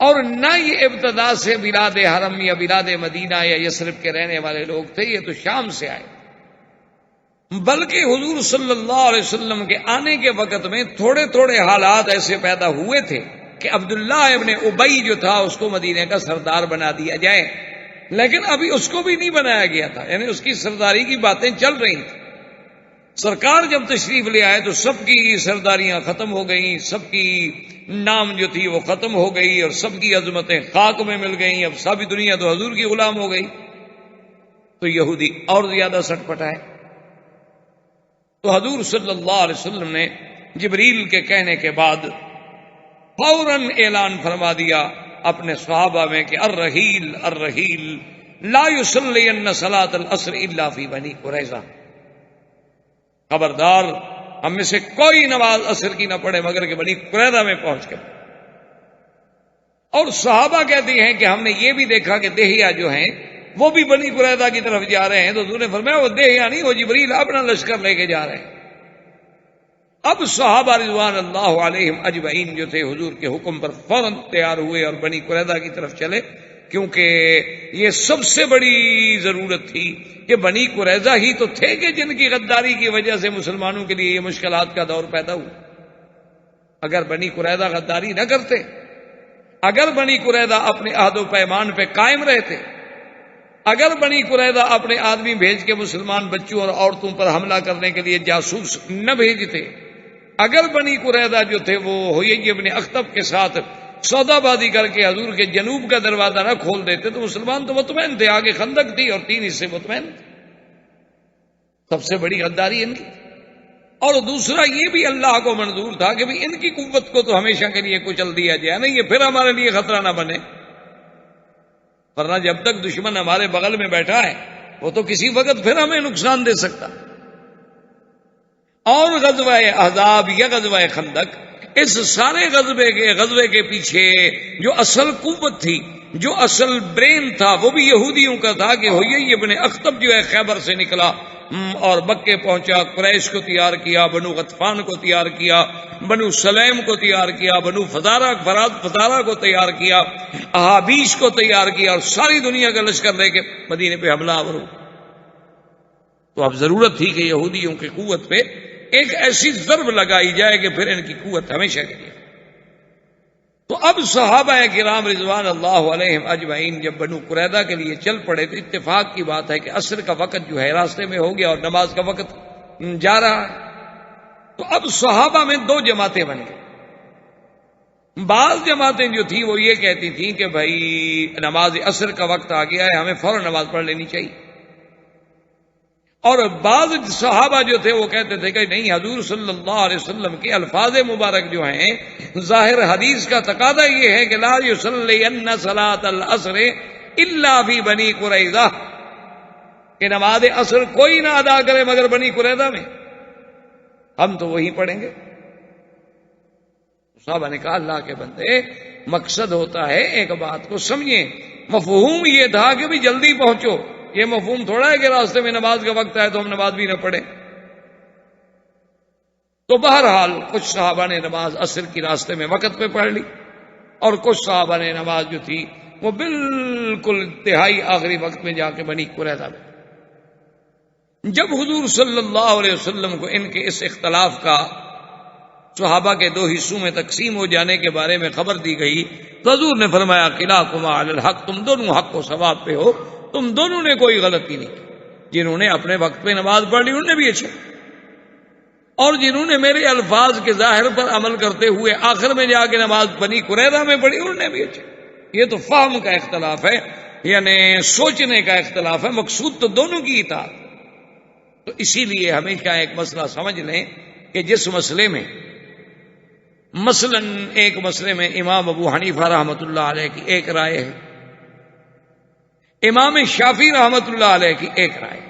اور نہ یہ ابتدا سے بلاد حرم یا بلاد مدینہ یا یثرب کے رہنے والے لوگ تھے، یہ تو شام سے آئے۔ بلکہ حضور صلی اللہ علیہ وسلم کے آنے کے وقت میں تھوڑے تھوڑے حالات ایسے پیدا ہوئے تھے کہ عبداللہ ابن ابی جو تھا اس کو مدینہ کا سردار بنا دیا جائے، لیکن ابھی اس کو بھی نہیں بنایا گیا تھا، یعنی اس کی سرداری کی باتیں چل رہی تھیں۔ سرکار جب تشریف لے آئے تو سب کی سرداریاں ختم ہو گئیں، سب کی نام جو تھی وہ ختم ہو گئی اور سب کی عظمتیں خاک میں مل گئیں، اب ساری دنیا تو حضور کی غلام ہو گئی۔ تو یہودی اور زیادہ سٹ پٹائے، تو حضور صلی اللہ علیہ وسلم نے جبریل کے کہنے کے بعد فوراً اعلان فرما دیا اپنے صحابہ میں کہ الرحیل الرحیل لا یصلین صلاۃ العصر الا فی بنی قریظہ، خبردار ہم میں سے کوئی نماز عصر کی نہ پڑھے مگر کہ بنی قریظہ میں پہنچ کر۔ اور صحابہ کہتے ہیں کہ ہم نے یہ بھی دیکھا کہ دہیہ جو ہیں وہ بھی بنی قریظہ کی طرف جا رہے ہیں تو حضور نے فرمایا وہ دیہیا نہیں، وہ جبریل اپنا لشکر لے کے جا رہے ہیں۔ اب صحابہ رضوان اللہ علیہم اجمعین جو تھے حضور کے حکم پر فوراً تیار ہوئے اور بنی قریظہ کی طرف چلے، کیونکہ یہ سب سے بڑی ضرورت تھی کہ بنی قریظہ ہی تو تھے کہ جن کی غداری کی وجہ سے مسلمانوں کے لیے یہ مشکلات کا دور پیدا ہوا۔ اگر بنی قریظہ غداری نہ کرتے، اگر بنی قریظہ اپنے عہد و پیمان پہ قائم رہتے، اگر بنی قریظہ اپنے آدمی بھیج کے مسلمان بچوں اور عورتوں پر حملہ کرنے کے لیے جاسوس نہ بھیجتے، اگر بنی قریظہ جو تھے وہ حیی ابن اخطب کے ساتھ سودا بازی کر کے حضور کے جنوب کا دروازہ نہ کھول دیتے تو مسلمان تو مطمئن تھے، آگے خندق تھی اور 3 حصے مطمئن تھے۔ سب سے بڑی غداری ان کی، اور دوسرا یہ بھی اللہ کو منظور تھا کہ بھی ان کی قوت کو تو ہمیشہ کے لیے کچل دیا جائے، نہیں یہ پھر ہمارے لیے خطرہ نہ بنے، ورنہ جب تک دشمن ہمارے بغل میں بیٹھا ہے وہ تو کسی وقت پھر ہمیں نقصان دے سکتا۔ اور غزوہ احزاب یا غزوہ خندق، اس سارے غزوے کے پیچھے جو اصل قوت تھی، جو اصل برین تھا، وہ بھی یہودیوں کا تھا کہ حیی ابن اخطب جو ہے خیبر سے نکلا اور مکے پہنچا، قریش کو تیار کیا، بنو غطفان کو تیار کیا، بنو سلیم کو تیار کیا، بنو فزارہ کو تیار کیا، احابیش کو تیار کیا، اور ساری دنیا کا لشکر لے کے مدینے پہ حملہ آور ہو۔ تو اب ضرورت تھی کہ یہودیوں کی قوت پہ ایک ایسی ضرب لگائی جائے کہ پھر ان کی قوت ہمیشہ کے لیے۔ تو اب صحابہ کرام رضوان اللہ علیہم اجمعین جب بنو قریظہ کے لیے چل پڑے تو اتفاق کی بات ہے کہ عصر کا وقت جو ہے راستے میں ہو گیا اور نماز کا وقت جا رہا ہے۔ تو اب صحابہ میں 2 جماعتیں بن گئی۔ بعض جماعتیں جو تھیں وہ یہ کہتی تھیں کہ بھائی نماز عصر کا وقت آ گیا ہے، ہمیں فوراً نماز پڑھ لینی چاہیے، اور بعض صحابہ جو تھے وہ کہتے تھے کہ نہیں، حضور صلی اللہ علیہ وسلم کے الفاظ مبارک جو ہیں، ظاہر حدیث کا تقاضا یہ ہے کہ لا یصلین صلاۃ العصر الا فی بنی قریظہ، کہ نماز عصر کوئی نہ ادا کرے مگر بنی قریظہ میں، ہم تو وہی پڑھیں گے۔ صحابہ نے کہا اللہ کے بندے، مقصد ہوتا ہے ایک بات کو سمجھیں، مفہوم یہ تھا کہ بھی جلدی پہنچو، یہ مفہوم تھوڑا ہے کہ راستے میں نماز کا وقت ہے تو ہم نماز بھی نہ پڑھیں۔ تو بہرحال کچھ صحابہ نے نماز عصر کی راستے میں وقت پہ پڑھ لی، اور کچھ صحابہ نے نماز جو تھی وہ بالکل انتہائی آخری وقت میں جا کے بنی قریظہ میں۔ جب حضور صلی اللہ علیہ وسلم کو ان کے اس اختلاف کا صحابہ کے 2 حصوں میں تقسیم ہو جانے کے بارے میں خبر دی گئی تو حضور نے فرمایا کلاکما علی الحق، تم دونوں حق و ثواب پہ ہو، تم دونوں نے کوئی غلطی نہیں کی، جنہوں نے اپنے وقت پہ نماز پڑھ لی انہوں نے بھی اچھا، اور جنہوں نے میرے الفاظ کے ظاہر پر عمل کرتے ہوئے آخر میں جا کے نماز بنی قریظہ میں پڑھی انہوں نے بھی اچھا۔ یہ تو فہم کا اختلاف ہے، یعنی سوچنے کا اختلاف ہے، مقصود تو دونوں کی اطاعت۔ تو اسی لیے ہمیشہ ایک مسئلہ سمجھ لیں کہ جس مسئلے میں مثلا ایک مسئلے میں امام ابو حنیفہ رحمۃ اللہ علیہ کی ایک رائے ہے، امام شافعی رحمۃ اللہ علیہ کی ایک رائے،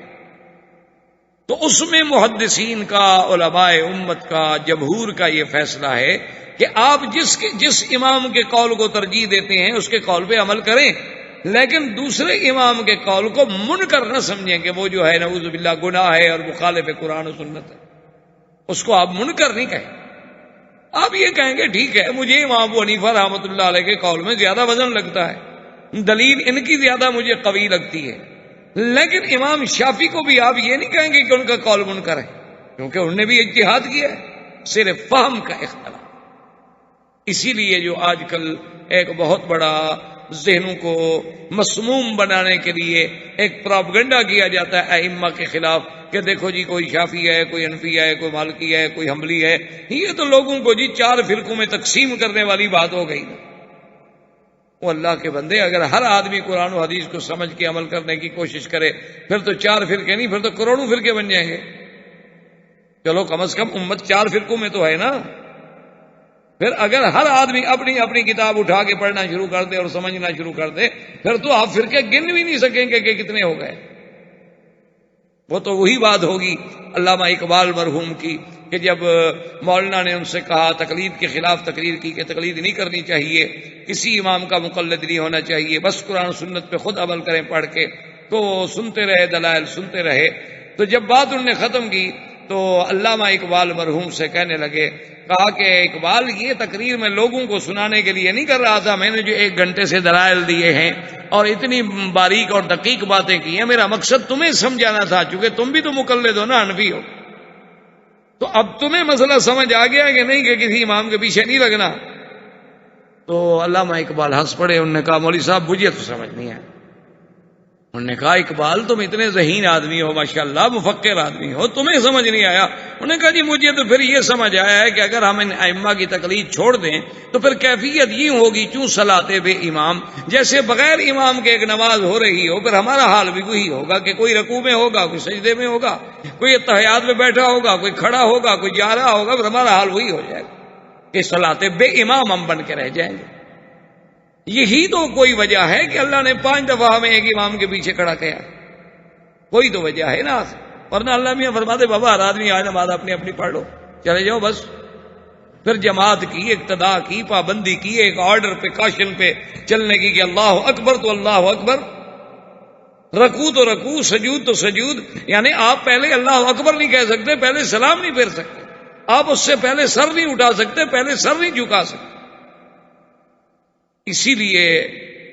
تو اس میں محدثین کا، علماء امت کا، جمہور کا یہ فیصلہ ہے کہ آپ جس امام کے قول کو ترجیح دیتے ہیں اس کے قول پہ عمل کریں، لیکن دوسرے امام کے قول کو منکر نہ سمجھیں کہ وہ جو ہے نعوذ باللہ گناہ ہے اور مخالف قرآن و سنت ہے، اس کو آپ منکر نہیں کہیں، آپ یہ کہیں گے ٹھیک ہے مجھے امام ابو حنیفہ رحمۃ اللہ علیہ کے قول میں زیادہ وزن لگتا ہے، دلیل ان کی زیادہ مجھے قوی لگتی ہے، لیکن امام شافعی کو بھی آپ یہ نہیں کہیں گے کہ ان کا قول منکر ہے، کیونکہ انہوں نے بھی اجتہاد کیا ہے، صرف فہم کا اختلاف۔ اسی لیے جو آج کل ایک بہت بڑا ذہنوں کو مسموم بنانے کے لیے ایک پروپیگنڈا کیا جاتا ہے ائمہ کے خلاف کہ دیکھو جی کوئی شافعی ہے، کوئی حنفی ہے، کوئی مالکی ہے، کوئی حنبلی ہے، یہ تو لوگوں کو جی 4 فرقوں میں تقسیم کرنے والی بات ہو گئی۔ وہ اللہ کے بندے، اگر ہر آدمی قرآن و حدیث کو سمجھ کے عمل کرنے کی کوشش کرے پھر تو 4 فرقے نہیں، پھر تو کروڑوں فرقے بن جائیں گے۔ چلو کم از کم امت 4 فرقوں میں تو ہے نا۔ پھر اگر ہر آدمی اپنی اپنی کتاب اٹھا کے پڑھنا شروع کر دے اور سمجھنا شروع کر دے پھر تو آپ فرقے گن بھی نہیں سکیں گے کہ کتنے ہو گئے۔ وہ تو وہی بات ہوگی علامہ اقبال مرحوم کی کہ جب مولانا نے ان سے کہا تقلید کے خلاف تقریر کی کہ تقلید نہیں کرنی چاہیے، کسی امام کا مقلد نہیں ہونا چاہیے، بس قرآن و سنت پہ خود عمل کریں پڑھ کے، تو سنتے رہے، دلائل سنتے رہے. تو جب بات انہوں نے ختم کی تو علامہ اقبال مرحوم سے کہنے لگے، کہا کہ اقبال یہ تقریر میں لوگوں کو سنانے کے لیے نہیں کر رہا تھا، میں نے جو 1 گھنٹے سے دلائل دیے ہیں اور اتنی باریک اور دقیق باتیں کی ہیں، میرا مقصد تمہیں سمجھانا تھا، چونکہ تم بھی تو مقلد ہو نا، حنفی ہو، تو اب تمہیں مسئلہ سمجھ آ گیا کہ نہیں کہ کسی امام کے پیچھے نہیں لگنا. تو علامہ اقبال ہنس پڑے. انہوں نے کہا مولوی صاحب مجھے تو سمجھ نہیں آیا. انہوں نے کہا اقبال تم اتنے ذہین آدمی ہو، ماشاءاللہ مفکر آدمی ہو، تمہیں سمجھ نہیں آیا. انہوں نے کہا جی مجھے تو پھر یہ سمجھ آیا ہے کہ اگر ہم ان ائمہ کی تقلید چھوڑ دیں تو پھر کیفیت یہ ہوگی چوں صلاتے بے امام، جیسے بغیر امام کے ایک نماز ہو رہی ہو، پھر ہمارا حال بھی وہی ہوگا کہ کوئی رکوع میں ہوگا، کوئی سجدے میں ہوگا، کوئی اتحیات میں بیٹھا ہوگا، کوئی کھڑا ہوگا، کوئی جا رہا ہوگا، پھر ہمارا حال وہی ہو جائے گا کہ صلاتے بے امام ہم بن کے رہ جائیں گے. یہی تو کوئی وجہ ہے کہ اللہ نے 5 دفعہ ہمیں ایک امام کے پیچھے کھڑا کیا. کوئی تو وجہ ہے نا، ورنہ اللہ میاں فرماتے بابا ہر آدمی آج نماز اپنی اپنی پڑھ لو، چلے جاؤ بس. پھر جماعت کی، اقتداء کی، پابندی کی، ایک آرڈر پہ کاشن پہ چلنے کی کہ اللہ اکبر تو اللہ اکبر، رکوع تو رکوع، سجود تو سجود. یعنی آپ پہلے اللہ اکبر نہیں کہہ سکتے، پہلے سلام نہیں پھیر سکتے، آپ اس سے پہلے سر نہیں اٹھا سکتے، پہلے سر نہیں جھکا سکتے. اسی لیے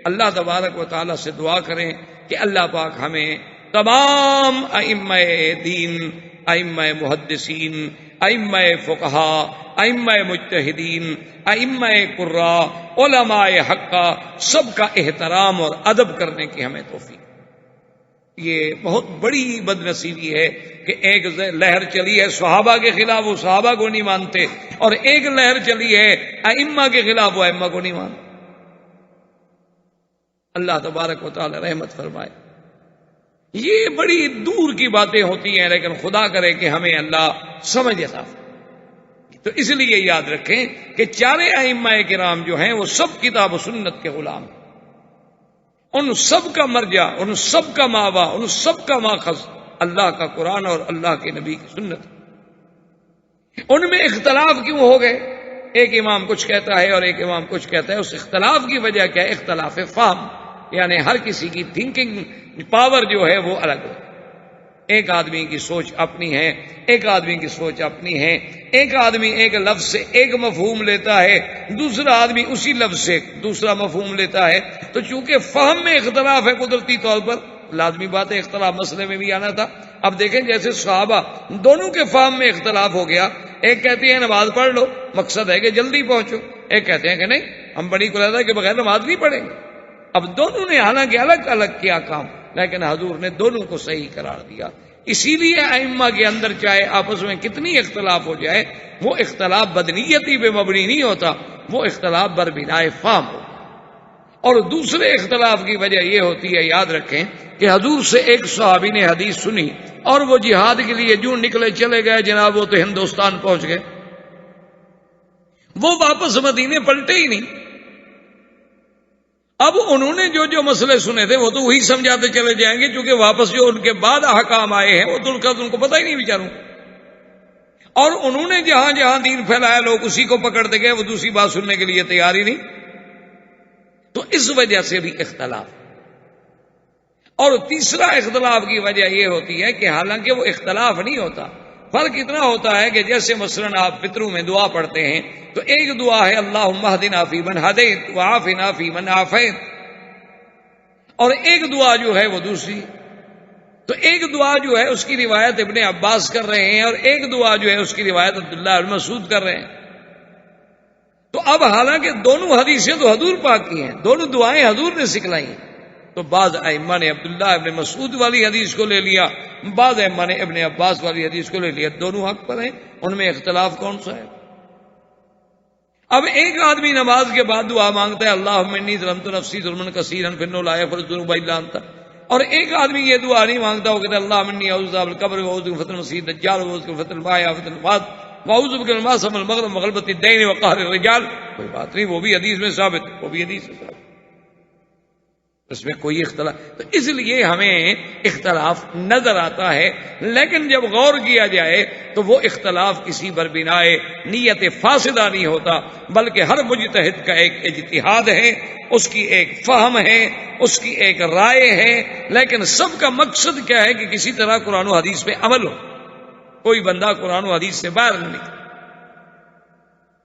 اللہ تبارک و تعالیٰ سے دعا کریں کہ اللہ پاک ہمیں تمام ائمہ دین، ائمہ محدثین، ائمہ فقہا، ائمہ مجتہدین، ائمہ قراء، علماء حقہ سب کا احترام اور ادب کرنے کی ہمیں توفیق. یہ بہت بڑی بد نصیبی ہے کہ ایک لہر چلی ہے صحابہ کے خلاف، وہ صحابہ کو نہیں مانتے، اور ایک لہر چلی ہے ائمہ کے خلاف، وہ ائمہ کو نہیں مانتے. اللہ تبارک و تعالی رحمت فرمائے. یہ بڑی دور کی باتیں ہوتی ہیں، لیکن خدا کرے کہ ہمیں اللہ سمجھ عطا فرمائے. تو اس لیے یاد رکھیں کہ 4 ائمہ کرام جو ہیں وہ سب کتاب و سنت کے غلام ہیں. ان سب کا مرجع، ان سب کا ماوا، ان سب کا ماخذ اللہ کا قرآن اور اللہ کے نبی کی سنت. ان میں اختلاف کیوں ہو گئے؟ ایک امام کچھ کہتا ہے اور ایک امام کچھ کہتا ہے. اس اختلاف کی وجہ کیا ہے؟ اختلاف فہم، یعنی ہر کسی کی تھنکنگ پاور جو ہے وہ الگ ہے. ایک آدمی کی سوچ اپنی ہے، ایک آدمی کی سوچ اپنی ہے. ایک آدمی ایک لفظ سے ایک مفہوم لیتا ہے، دوسرا آدمی اسی لفظ سے دوسرا مفہوم لیتا ہے. تو چونکہ فہم میں اختلاف ہے قدرتی طور پر، لازمی بات ہے اختلاف مسئلے میں بھی آنا تھا. اب دیکھیں جیسے صحابہ دونوں کے فہم میں اختلاف ہو گیا. ایک کہتے ہیں نماز پڑھ لو، مقصد ہے کہ جلدی پہنچو. ایک کہتے ہیں کہ نہیں، ہم بڑی کو رہتا ہے کہ بغیر نماز نہیں پڑھیں گے. اب دونوں نے حالانکہ الگ الگ کیا کام، لیکن حضور نے دونوں کو صحیح قرار دیا. اسی لیے ائمہ کے اندر چاہے آپس میں کتنی اختلاف ہو جائے، وہ اختلاف بدنیتی پہ مبنی نہیں ہوتا، وہ اختلاف بر بنائے فہم ہو. اور دوسرے اختلاف کی وجہ یہ ہوتی ہے، یاد رکھیں کہ حضور سے ایک صحابی نے حدیث سنی اور وہ جہاد کے لیے جو نکلے چلے گئے، جناب وہ تو ہندوستان پہنچ گئے، وہ واپس مدینے پلٹے ہی نہیں. اب انہوں نے جو مسئلے سنے تھے وہ تو وہی سمجھاتے چلے جائیں گے، کیونکہ واپس جو ان کے بعد احکام آئے ہیں وہ تو ان کو پتہ ہی نہیں بیچاروں. اور انہوں نے جہاں جہاں دین پھیلایا لوگ اسی کو پکڑتے گئے، وہ دوسری بات سننے کے لیے تیار ہی نہیں. تو اس وجہ سے بھی اختلاف. اور تیسرا اختلاف کی وجہ یہ ہوتی ہے کہ حالانکہ وہ اختلاف نہیں ہوتا، فرق اتنا ہوتا ہے کہ جیسے مثلا آپ فطروں میں دعا پڑھتے ہیں تو ایک دعا ہے اللہم اہدنا فیمن ہدیت وعافنا فیمن عافیت، اور ایک دعا جو ہے وہ دوسری. تو ایک دعا جو ہے اس کی روایت ابن عباس کر رہے ہیں، اور ایک دعا جو ہے اس کی روایت عبداللہ بن مسعود کر رہے ہیں. تو اب حالانکہ دونوں حدیثیں تو حضور پاک کی ہیں، دونوں دعائیں حضور نے سکھلائی ہیں، تو بعض ائمہ نے عبداللہ ابن مسعود والی حدیث کو لے لیا، بعض ائمہ نے ابن عباس والی حدیث کو لے لیا. دونوں حق پر ہیں، ان میں اختلاف کون سا ہے؟ اب ایک آدمی نماز کے بعد دعا مانگتا ہے اللہم انی ظلمت نفسی ظلما کثیرا فانہ لا یغفر الذنوب الا انت، اور ایک آدمی یہ دعا نہیں مانگتا، وہ کہتا ہے اللہم انی اعوذ بک من القبر واعوذ بک من فتنة المسیح الدجال واعوذ بک من فتنة المحیا وفتنة الممات واعوذ بک من المأثم والمغرم وغلبۃ الدین وقہر الرجال. کوئی بات نہیں، وہ بھی حدیث میں ثابت، وہ بھی حدیث میں ثابت. اس میں کوئی اختلاف، تو اس لیے ہمیں اختلاف نظر آتا ہے، لیکن جب غور کیا جائے تو وہ اختلاف کسی پر بنائے نیت فاسدہ نہیں ہوتا، بلکہ ہر مجتہد کا ایک اجتہاد ہے، اس کی ایک فہم ہے، اس کی ایک رائے ہے، لیکن سب کا مقصد کیا ہے کہ کسی طرح قرآن و حدیث پہ عمل ہو، کوئی بندہ قرآن و حدیث سے باہر نہیں نکلے۔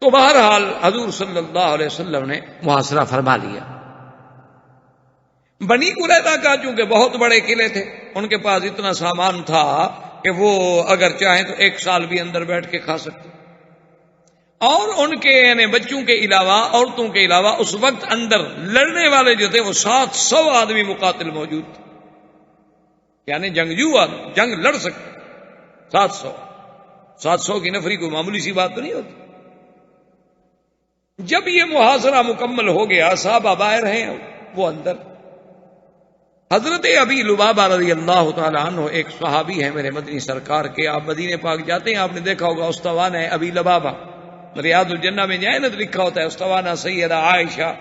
تو بہرحال حضور صلی اللہ علیہ وسلم نے محاصرہ فرما لیا۔ بنی قریظہ کا چونکہ بہت بڑے قلعے تھے، ان کے پاس اتنا سامان تھا کہ وہ اگر چاہیں تو 1 سال بھی اندر بیٹھ کے کھا سکتے، اور ان کے یعنی بچوں کے علاوہ، عورتوں کے علاوہ اس وقت اندر لڑنے والے جو تھے وہ 700 آدمی مقاتل موجود تھے، یعنی جنگجو آدمی جنگ لڑ سکتے۔ 700 کی نفری کوئی معمولی سی بات تو نہیں ہوتی۔ جب یہ محاصرہ مکمل ہو گیا، صحابہ باہر ہیں، وہ اندر۔ حضرت ابی لبابہ رضی اللہ تعالی عنہ ایک صحابی ہے میرے مدنی سرکار کے، آپ مدینے پاک جاتے ہیں، آپ نے دیکھا ہوگا استوانہ ابی لبابہ، ریاض الجنہ میں جائے نا تو لکھا ہوتا ہے استوانہ سیدہ عائشہ،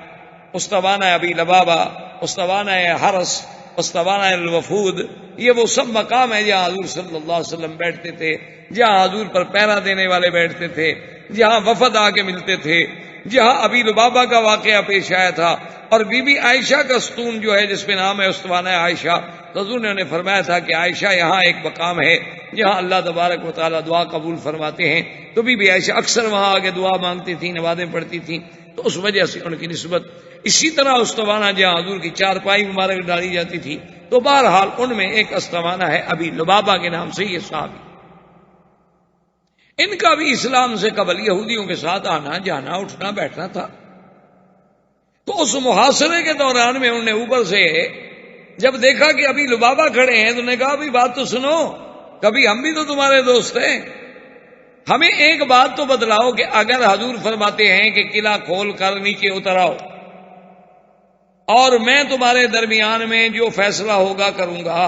استوانہ ابی لبابہ، استوانہ حرس، استوانہ الوفود، یہ وہ سب مقام ہے جہاں حضور صلی اللہ علیہ وسلم بیٹھتے تھے، جہاں حضور پر پہرا دینے والے بیٹھتے تھے، جہاں وفد آ کے ملتے تھے، جہاں ابی لبابہ کا واقعہ پیش آیا تھا، اور بی بی عائشہ کا ستون جو ہے جس پہ نام ہے استوانہ عائشہ، حضور نے انہیں فرمایا تھا کہ عائشہ یہاں ایک مقام ہے جہاں اللہ تبارک و تعالیٰ دعا قبول فرماتے ہیں، تو بی بی عائشہ اکثر وہاں آگے دعا مانگتی تھیں، نمازیں پڑھتی تھیں، تو اس وجہ سے ان کی نسبت۔ اسی طرح استوانہ جہاں حضور کی چارپائی مبارک ڈالی جاتی تھی، تو بہرحال ان میں ایک استوانہ ہے ابی لبابہ کے نام سے یہ صحابی۔ ان کا بھی اسلام سے قبل یہودیوں کے ساتھ آنا جانا اٹھنا بیٹھنا تھا، تو اس محاصرے کے دوران میں انہوں نے اوپر سے جب دیکھا کہ ابھی لبابہ کھڑے ہیں تو انہوں نے کہا بھی بات تو سنو، کبھی ہم بھی تو تمہارے دوست ہیں، ہمیں ایک بات تو بتلاؤ کہ اگر حضور فرماتے ہیں کہ قلعہ کھول کر نیچے اتر آؤ اور میں تمہارے درمیان میں جو فیصلہ ہوگا کروں گا،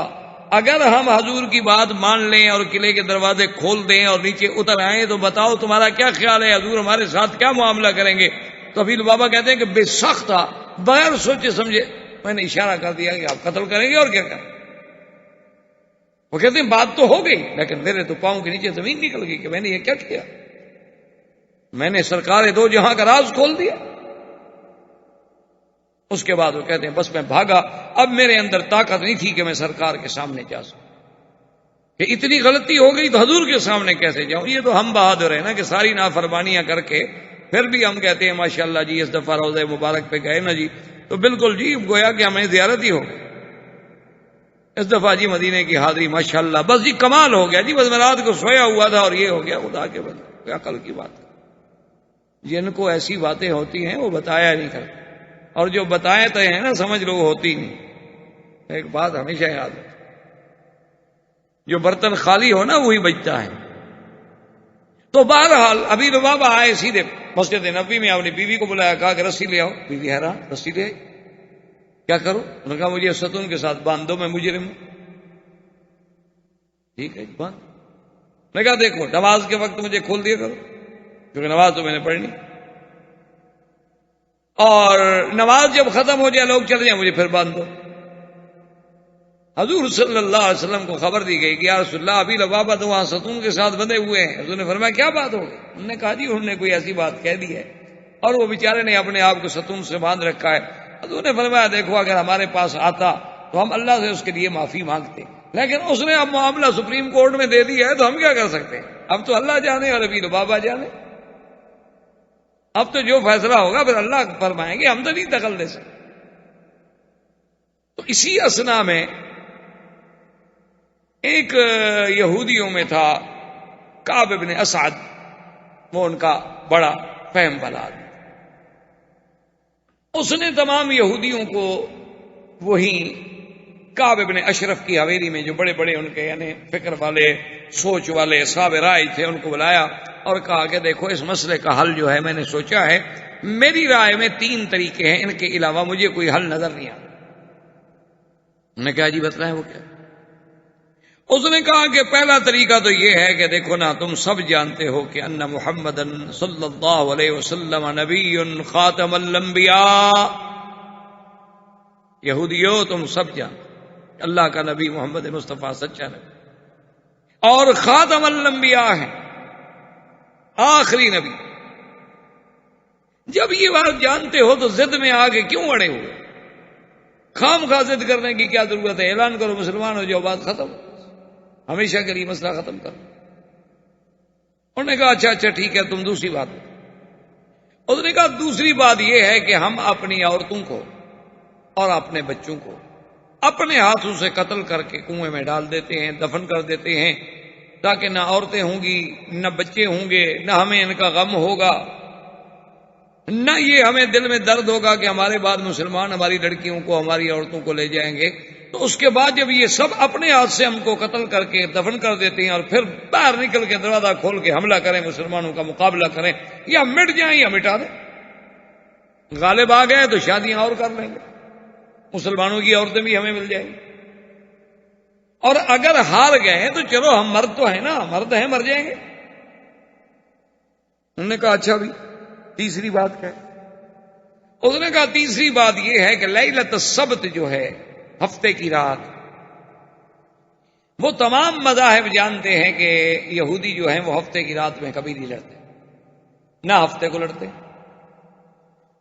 اگر ہم حضور کی بات مان لیں اور قلعے کے دروازے کھول دیں اور نیچے اتر آئیں تو بتاؤ تمہارا کیا خیال ہے، حضور ہمارے ساتھ کیا معاملہ کریں گے؟ تو ابھی لبابہ کہتے ہیں کہ بے سخت تھا، بغیر سوچے سمجھے میں نے اشارہ کر دیا کہ آپ قتل کریں گے اور کیا کریں۔ وہ کہتے ہیں بات تو ہو گئی، لیکن میرے تو پاؤں کے نیچے زمین نکل گئی کہ میں نے یہ کیا کیا، میں نے سرکار دو جہاں کا راز کھول دیا۔ اس کے بعد وہ کہتے ہیں بس میں بھاگا، اب میرے اندر طاقت نہیں تھی کہ میں سرکار کے سامنے جا سکوں، کہ اتنی غلطی ہو گئی تو حضور کے سامنے کیسے جاؤں۔ یہ تو ہم بہادر ہیں نا کہ ساری نافرمانیاں کر کے پھر بھی ہم کہتے ہیں ماشاءاللہ جی اس دفعہ روضہ مبارک پہ گئے نا جی تو بالکل جی گویا کہ ہمیں زیارت ہی ہو گئی، اس دفعہ جی مدینے کی حاضری ماشاءاللہ، بس جی کمال ہو گیا جی، بس میں رات کو سویا ہوا تھا اور یہ ہو گیا، خدا کے بندے عقل کی بات۔ جن کو ایسی باتیں ہوتی ہیں وہ بتایا نہیں کرتے، اور جو بتائے تو ہیں نا سمجھ لو ہوتی نہیں۔ ایک بات ہمیشہ یاد ہے، جو برتن خالی ہو نا وہی بچتا ہے۔ تو بہرحال ابھی لبابہ آئے سیدھے مسجد نبوی میں، اپنی بیوی کو بلایا، کہا کہ رسی لے آؤ۔ بیوی حیران، رسی لے آئی، کیا کرو؟ انہوں نے کہا مجھے ستون کے ساتھ باندھ دو، میں مجرم ہوں۔ ٹھیک ہے باندھ۔ میں کہا دیکھو نماز کے وقت مجھے کھول دیا کرو، کیونکہ نماز تو میں نے پڑھنی، اور نماز جب ختم ہو جائے لوگ چلے جائیں مجھے پھر باندھ دو۔ حضور صلی اللہ علیہ وسلم کو خبر دی گئی کہ یا رسول اللہ ابھی لبابہ تو وہاں ستون کے ساتھ بندھے ہوئے ہیں۔ حضور نے فرمایا کیا بات ہو گئی؟ انہوں نے کہا جی انہوں نے کوئی ایسی بات کہہ دی ہے اور وہ بیچارے نے اپنے آپ کو ستون سے باندھ رکھا ہے۔ حضور نے فرمایا دیکھو اگر ہمارے پاس آتا تو ہم اللہ سے اس کے لیے معافی مانگتے، لیکن اس نے اب معاملہ سپریم کورٹ میں دے دیا ہے تو ہم کیا کر سکتے ہیں؟ اب تو اللہ جانے اور ابھی لبابہ جانے، اب تو جو فیصلہ ہوگا پھر اللہ فرمائیں گے، ہم تو نہیں دخل دے سکتے۔ تو اسی اثنا میں ایک یہودیوں میں تھا کعب بن اسعد، وہ ان کا بڑا فہم والا آدمی، اس نے تمام یہودیوں کو وہی کعب بن اشرف کی حویلی میں جو بڑے بڑے ان کے یعنی فکر والے سوچ والے صاحب رائے تھے ان کو بلایا اور کہا کہ دیکھو اس مسئلے کا حل جو ہے میں نے سوچا ہے، میری رائے میں 3 طریقے ہیں، ان کے علاوہ مجھے کوئی حل نظر نہیں آتا۔ انہوں نے کہا جی بتلائیں وہ کیا؟ اس نے کہا کہ پہلا طریقہ تو یہ ہے کہ دیکھو نا تم سب جانتے ہو کہ ان محمدن صلی اللہ علیہ وسلم نبی خاتم الانبیاء، یہودیوں تم سب جان اللہ کا نبی محمد مصطفیٰ سچا نبی اور خاتم الانبیاء ہیں، آخری نبی۔ جب یہ بات جانتے ہو تو ضد میں آگے کیوں اڑے ہوئے؟ خام خواہ ضد کرنے کی کیا ضرورت ہے؟ اعلان کرو مسلمان ہو جاؤ، بات ختم، ہمیشہ کے لیے مسئلہ ختم کرو۔ انہوں نے کہا اچھا ٹھیک ہے، تم دوسری بات۔ انہوں نے کہا دوسری بات یہ ہے کہ ہم اپنی عورتوں کو اور اپنے بچوں کو اپنے ہاتھوں سے قتل کر کے کنویں میں ڈال دیتے ہیں، دفن کر دیتے ہیں، تاکہ نہ عورتیں ہوں گی، نہ بچے ہوں گے، نہ ہمیں ان کا غم ہوگا، نہ یہ ہمیں دل میں درد ہوگا کہ ہمارے بعد مسلمان ہماری لڑکیوں کو، ہماری عورتوں کو لے جائیں گے۔ تو اس کے بعد جب یہ سب اپنے ہاتھ سے ہم کو قتل کر کے دفن کر دیتے ہیں اور پھر باہر نکل کے دروازہ کھول کے حملہ کریں، مسلمانوں کا مقابلہ کریں، یا مٹ جائیں یا مٹا دیں۔ غالب آ گئے تو شادیاں اور کر لیں گے، مسلمانوں کی عورتیں بھی ہمیں مل جائیں گی، اور اگر ہار گئے تو چلو ہم مرد تو ہیں نا، مرد ہیں، مر جائیں گے۔ انہوں نے کہا اچھا بھی تیسری بات کیا ہے؟ اس نے کہا تیسری بات یہ ہے کہ لیلۃ السبت جو ہے، ہفتے کی رات، وہ تمام مذاہب جانتے ہیں کہ یہودی جو ہیں وہ ہفتے کی رات میں کبھی نہیں لڑتے، نہ ہفتے کو لڑتے۔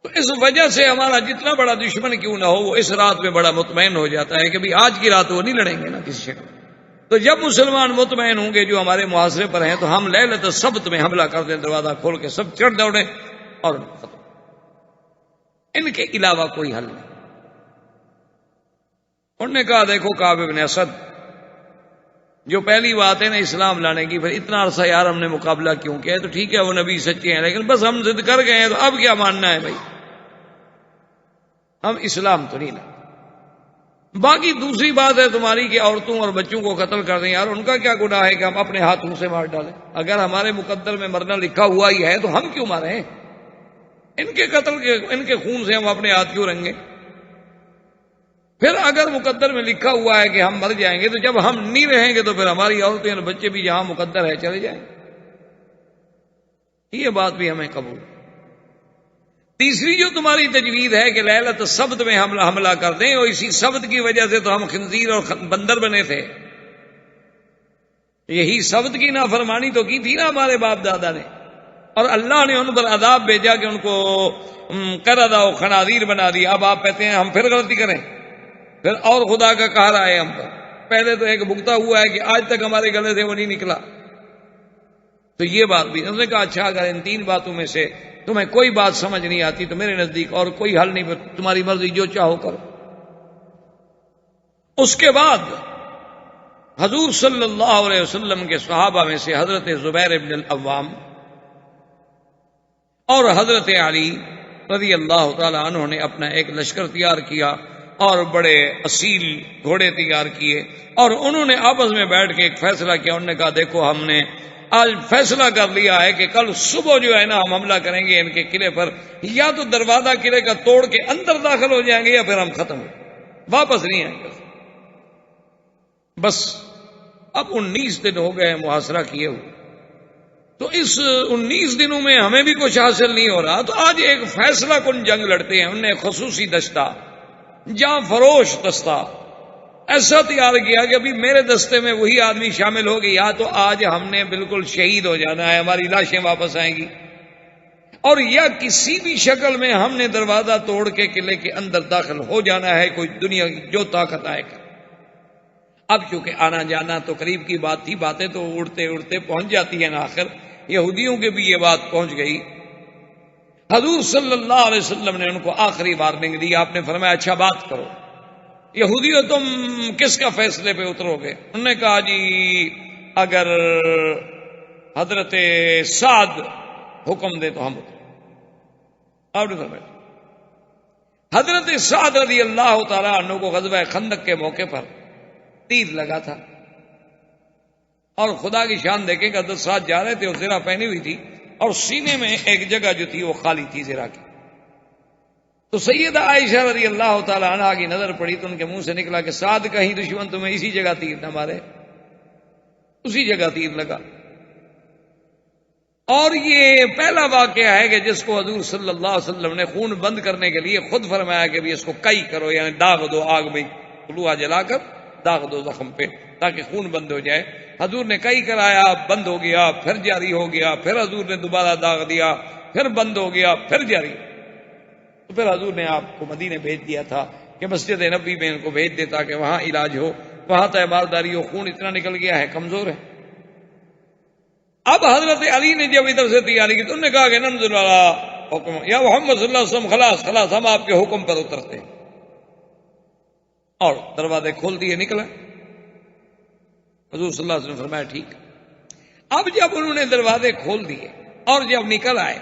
تو اس وجہ سے ہمارا جتنا بڑا دشمن کیوں نہ ہو، وہ اس رات میں بڑا مطمئن ہو جاتا ہے کہ بھی آج کی رات وہ نہیں لڑیں گے نا کسی شکل۔ تو جب مسلمان مطمئن ہوں گے جو ہمارے محاصرے پر ہیں، تو ہم لیلۃ السبت میں حملہ کر دیں، دروازہ کھول کے سب چڑھ دوڑیں اور ختم۔ ان کے علاوہ کوئی حل نہیں۔ انہوں نے کہا دیکھو کعب بن اسد، جو پہلی بات ہے نا اسلام لانے کی، پھر اتنا عرصہ یار ہم نے مقابلہ کیوں کیا ہے؟ تو ٹھیک ہے وہ نبی سچے ہیں، لیکن بس ہم ضد کر گئے ہیں، تو اب کیا ماننا ہے بھائی؟ ہم اسلام تو نہیں لائیں۔ باقی دوسری بات ہے تمہاری کہ عورتوں اور بچوں کو قتل کر دیں، یار ان کا کیا گناہ ہے کہ ہم اپنے ہاتھوں سے مار ڈالیں؟ اگر ہمارے مقدر میں مرنا لکھا ہوا ہی ہے تو ہم کیوں ماریں؟ ان کے قتل کے، ان کے خون سے ہم اپنے ہاتھ کیوں رنگیں؟ پھر اگر مقدر میں لکھا ہوا ہے کہ ہم مر جائیں گے، تو جب ہم نہیں رہیں گے تو پھر ہماری عورتیں اور بچے بھی جہاں مقدر ہے چلے جائیں گے۔ یہ بات بھی ہمیں قبول۔ تیسری جو تمہاری تجویز ہے کہ لیلۃ السبت میں حملہ کر دیں، اور اسی سبت کی وجہ سے تو ہم خنزیر اور بندر بنے تھے، یہی سبت کی نافرمانی تو کی تھی نا ہمارے باپ دادا نے، اور اللہ نے ان پر عذاب بھیجا کہ ان کو قردہ و خنازیر بنا دیا۔ اب آپ کہتے ہیں ہم پھر غلطی کریں، پھر اور خدا کا قہر آئے ہم پر۔ پہلے تو ایک بھگتا ہوا ہے کہ آج تک ہمارے گلے سے وہ نہیں نکلا۔ تو یہ بات بھی انہوں نے کہا اچھا اگر ان تین باتوں میں سے تمہیں کوئی بات سمجھ نہیں آتی تو میرے نزدیک اور کوئی حل نہیں، تمہاری مرضی جو چاہو کرو۔ اس کے بعد حضور صلی اللہ علیہ وسلم کے صحابہ میں سے حضرت زبیر بن العوام اور حضرت علی رضی اللہ تعالی عنہ نے اپنا ایک لشکر تیار کیا اور بڑے اصیل گھوڑے تیار کیے، اور انہوں نے آپس میں بیٹھ کے ایک فیصلہ کیا۔ انہوں نے کہا دیکھو ہم نے آج فیصلہ کر لیا ہے کہ کل صبح جو ہے نا ہم حملہ کریں گے ان کے قلعے پر، یا تو دروازہ قلعے کا توڑ کے اندر داخل ہو جائیں گے یا پھر ہم ختم ہو واپس نہیں آئیں گے۔ بس اب 19 دن ہو گئے محاصرہ کیے ہوئے، تو اس 19 دنوں میں ہمیں بھی کچھ حاصل نہیں ہو رہا، تو آج ایک فیصلہ کن جنگ لڑتے ہیں۔ انہوں نے خصوصی دستہ، جاں فروش دستہ ایسا تیار کیا کہ ابھی میرے دستے میں وہی آدمی شامل ہو گیا، یا تو آج ہم نے بالکل شہید ہو جانا ہے، ہماری لاشیں واپس آئیں گی، اور یا کسی بھی شکل میں ہم نے دروازہ توڑ کے قلعے کے اندر داخل ہو جانا ہے، کوئی دنیا کی جو طاقت آئے گا۔ اب چونکہ آنا جانا تو قریب کی بات تھی، باتیں تو اڑتے اڑتے پہنچ جاتی ہیں نا، آخر یہودیوں کے بھی یہ بات پہنچ گئی۔ حضور صلی اللہ علیہ وسلم نے ان کو آخری وارننگ دی، آپ نے فرمایا اچھا بات کرو، یہودیوں تم کس کا فیصلے پہ اترو گے؟ انہوں نے کہا جی اگر حضرت سعد حکم دے تو ہم اتریں۔ آپ نے فرمایا حضرت سعد رضی اللہ تعالیٰ عنہ کو غزوہ خندق کے موقع پر تیر لگا تھا، اور خدا کی شان دیکھیں کہ حضرت سعد جا رہے تھے اور زرہ پہنی ہوئی تھی، اور سینے میں ایک جگہ جو تھی وہ خالی تھی زرہ کی۔ تو سیدہ عائشہ رضی اللہ تعالی عنہا کی نظر پڑی تو ان کے منہ سے نکلا کہ سعد کہیں دشمن تمہیں اسی جگہ تیر نہ مارے۔ اسی جگہ تیر لگا، اور یہ پہلا واقعہ ہے کہ جس کو حضور صلی اللہ علیہ وسلم نے خون بند کرنے کے لیے خود فرمایا کہ بھی اس کو کئی کرو، یعنی داغ دو آگ میں، لوہا جلا کر داغ دو زخم پہ تاکہ خون بند ہو جائے۔ حضور نے کئی کرایا، بند ہو گیا، پھر جاری ہو گیا، پھر حضور نے دوبارہ داغ دیا، پھر بند ہو گیا، پھر جاری۔ تو پھر حضور نے آپ کو مدینے بھیج دیا تھا کہ مسجد نبی میں ان کو بھیج دیتا کہ وہاں علاج ہو، وہاں تو مالداری ہو، خون اتنا نکل گیا ہے، کمزور ہے۔ اب حضرت علی نے جب ادھر سے تیاری کی تو انہوں نے کہا کہ ننزل علی حکم یا محمد صلی اللہ علیہ وسلم، خلاص خلاص، ہم آپ کے حکم پر اترتے ہیں، اور دروازے کھول دیے، نکلا۔ حضور صلی اللہ علیہ وسلم نے فرمایا ٹھیک۔ اب جب انہوں نے دروازے کھول دیے اور جب نکل آئے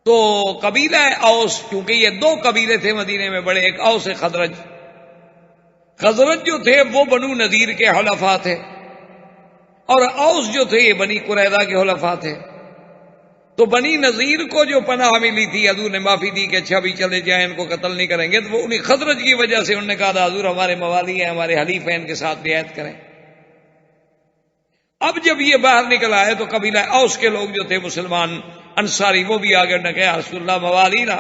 تو قبیلہ اوس، کیونکہ یہ دو قبیلے تھے مدینے میں بڑے، ایک اوس ہے خزرج۔ خزرج جو تھے وہ بنو نذیر کے حلفاء تھے، اور اوس جو تھے یہ بنی قریظہ کے حلفاء تھے۔ تو بنی نذیر کو جو پناہ ملی تھی، حضور نے معافی دی کہ اچھا بھی چلے جائیں، ان کو قتل نہیں کریں گے، تو وہ انہیں خزرج کی وجہ سے انہوں نے کہا تھا حضور ہمارے موالی ہیں، ہمارے حلیف ہیں، ان کے ساتھ بیعت کریں۔ اب جب یہ باہر نکل آئے تو قبیلہ اوس کے لوگ جو تھے مسلمان انصاری، وہ بھی آگے نے کہا رسول اللہ موالینا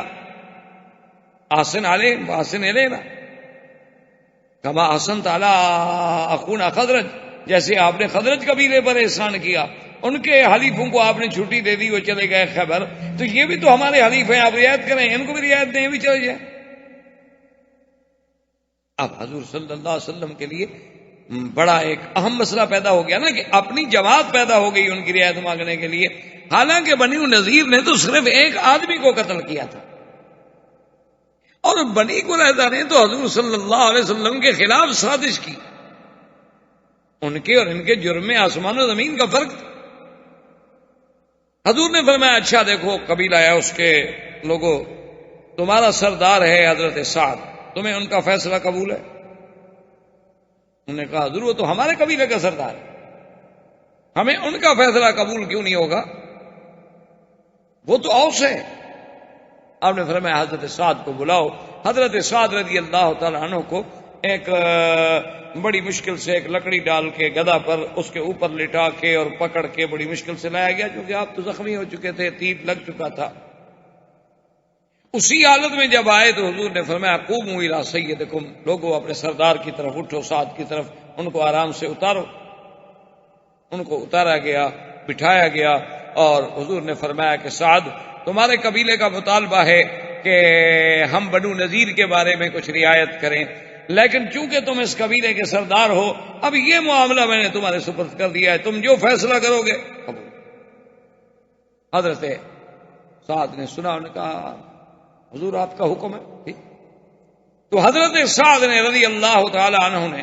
احسن علیہم احسن الینا کما احسنت علی اخونا خزرج، جیسے آپ نے خزرج قبیلے پر احسان کیا، ان کے حلیفوں کو آپ نے چھٹی دے دی، وہ چلے گئے خیبر، تو یہ بھی تو ہمارے حلیف ہیں، آپ رعایت کریں، ان کو بھی رعایت دیں، بھی چلے جائیں۔ اب حضور صلی اللہ علیہ وسلم کے لیے بڑا ایک اہم مسئلہ پیدا ہو گیا نا، کہ اپنی جماعت پیدا ہو گئی ان کی رعایت مانگنے کے لیے، حالانکہ بنی نذیر نے تو صرف ایک آدمی کو قتل کیا تھا، اور بنی قریظہ نے تو حضور صلی اللہ علیہ وسلم کے خلاف سازش کی۔ ان کے اور ان کے جرم میں آسمان و زمین کا فرق تھا۔ حضور نے فرمایا اچھا دیکھو قبیلہ ہے اس کے لوگوں، تمہارا سردار ہے حضرت سعد، تمہیں ان کا فیصلہ قبول ہے؟ انہوں نے کہا حضور وہ تو ہمارے قبیلے کا سردار ہے، ہمیں ان کا فیصلہ قبول کیوں نہیں ہوگا، وہ تو اوس ہے۔ آپ نے فرمایا حضرت سعد کو بلاؤ۔ حضرت سعد رضی اللہ تعالی عنہ کو ایک بڑی مشکل سے ایک لکڑی ڈال کے گدھا پر اس کے اوپر لٹا کے اور پکڑ کے بڑی مشکل سے لایا گیا، کیونکہ آپ تو زخمی ہو چکے تھے، تیر لگ چکا تھا۔ اسی حالت میں جب آئے تو حضور نے فرمایا قوموا الی سیدکم، لوگوں اپنے سردار کی طرف اٹھو، سعد کی طرف، ان کو آرام سے اتارو۔ ان کو اتارا گیا، بٹھایا گیا، اور حضور نے فرمایا کہ سعد تمہارے قبیلے کا مطالبہ ہے کہ ہم بنو نذیر کے بارے میں کچھ رعایت کریں، لیکن چونکہ تم اس قبیلے کے سردار ہو، اب یہ معاملہ میں نے تمہارے سپرد کر دیا ہے، تم جو فیصلہ کرو گے۔ حضرت سعد نے سنا، انہوں نے کہا حضور آپ کا حکم ہے، ٹھیک۔ تو حضرت سعد نے رضی اللہ تعالی عنہ نے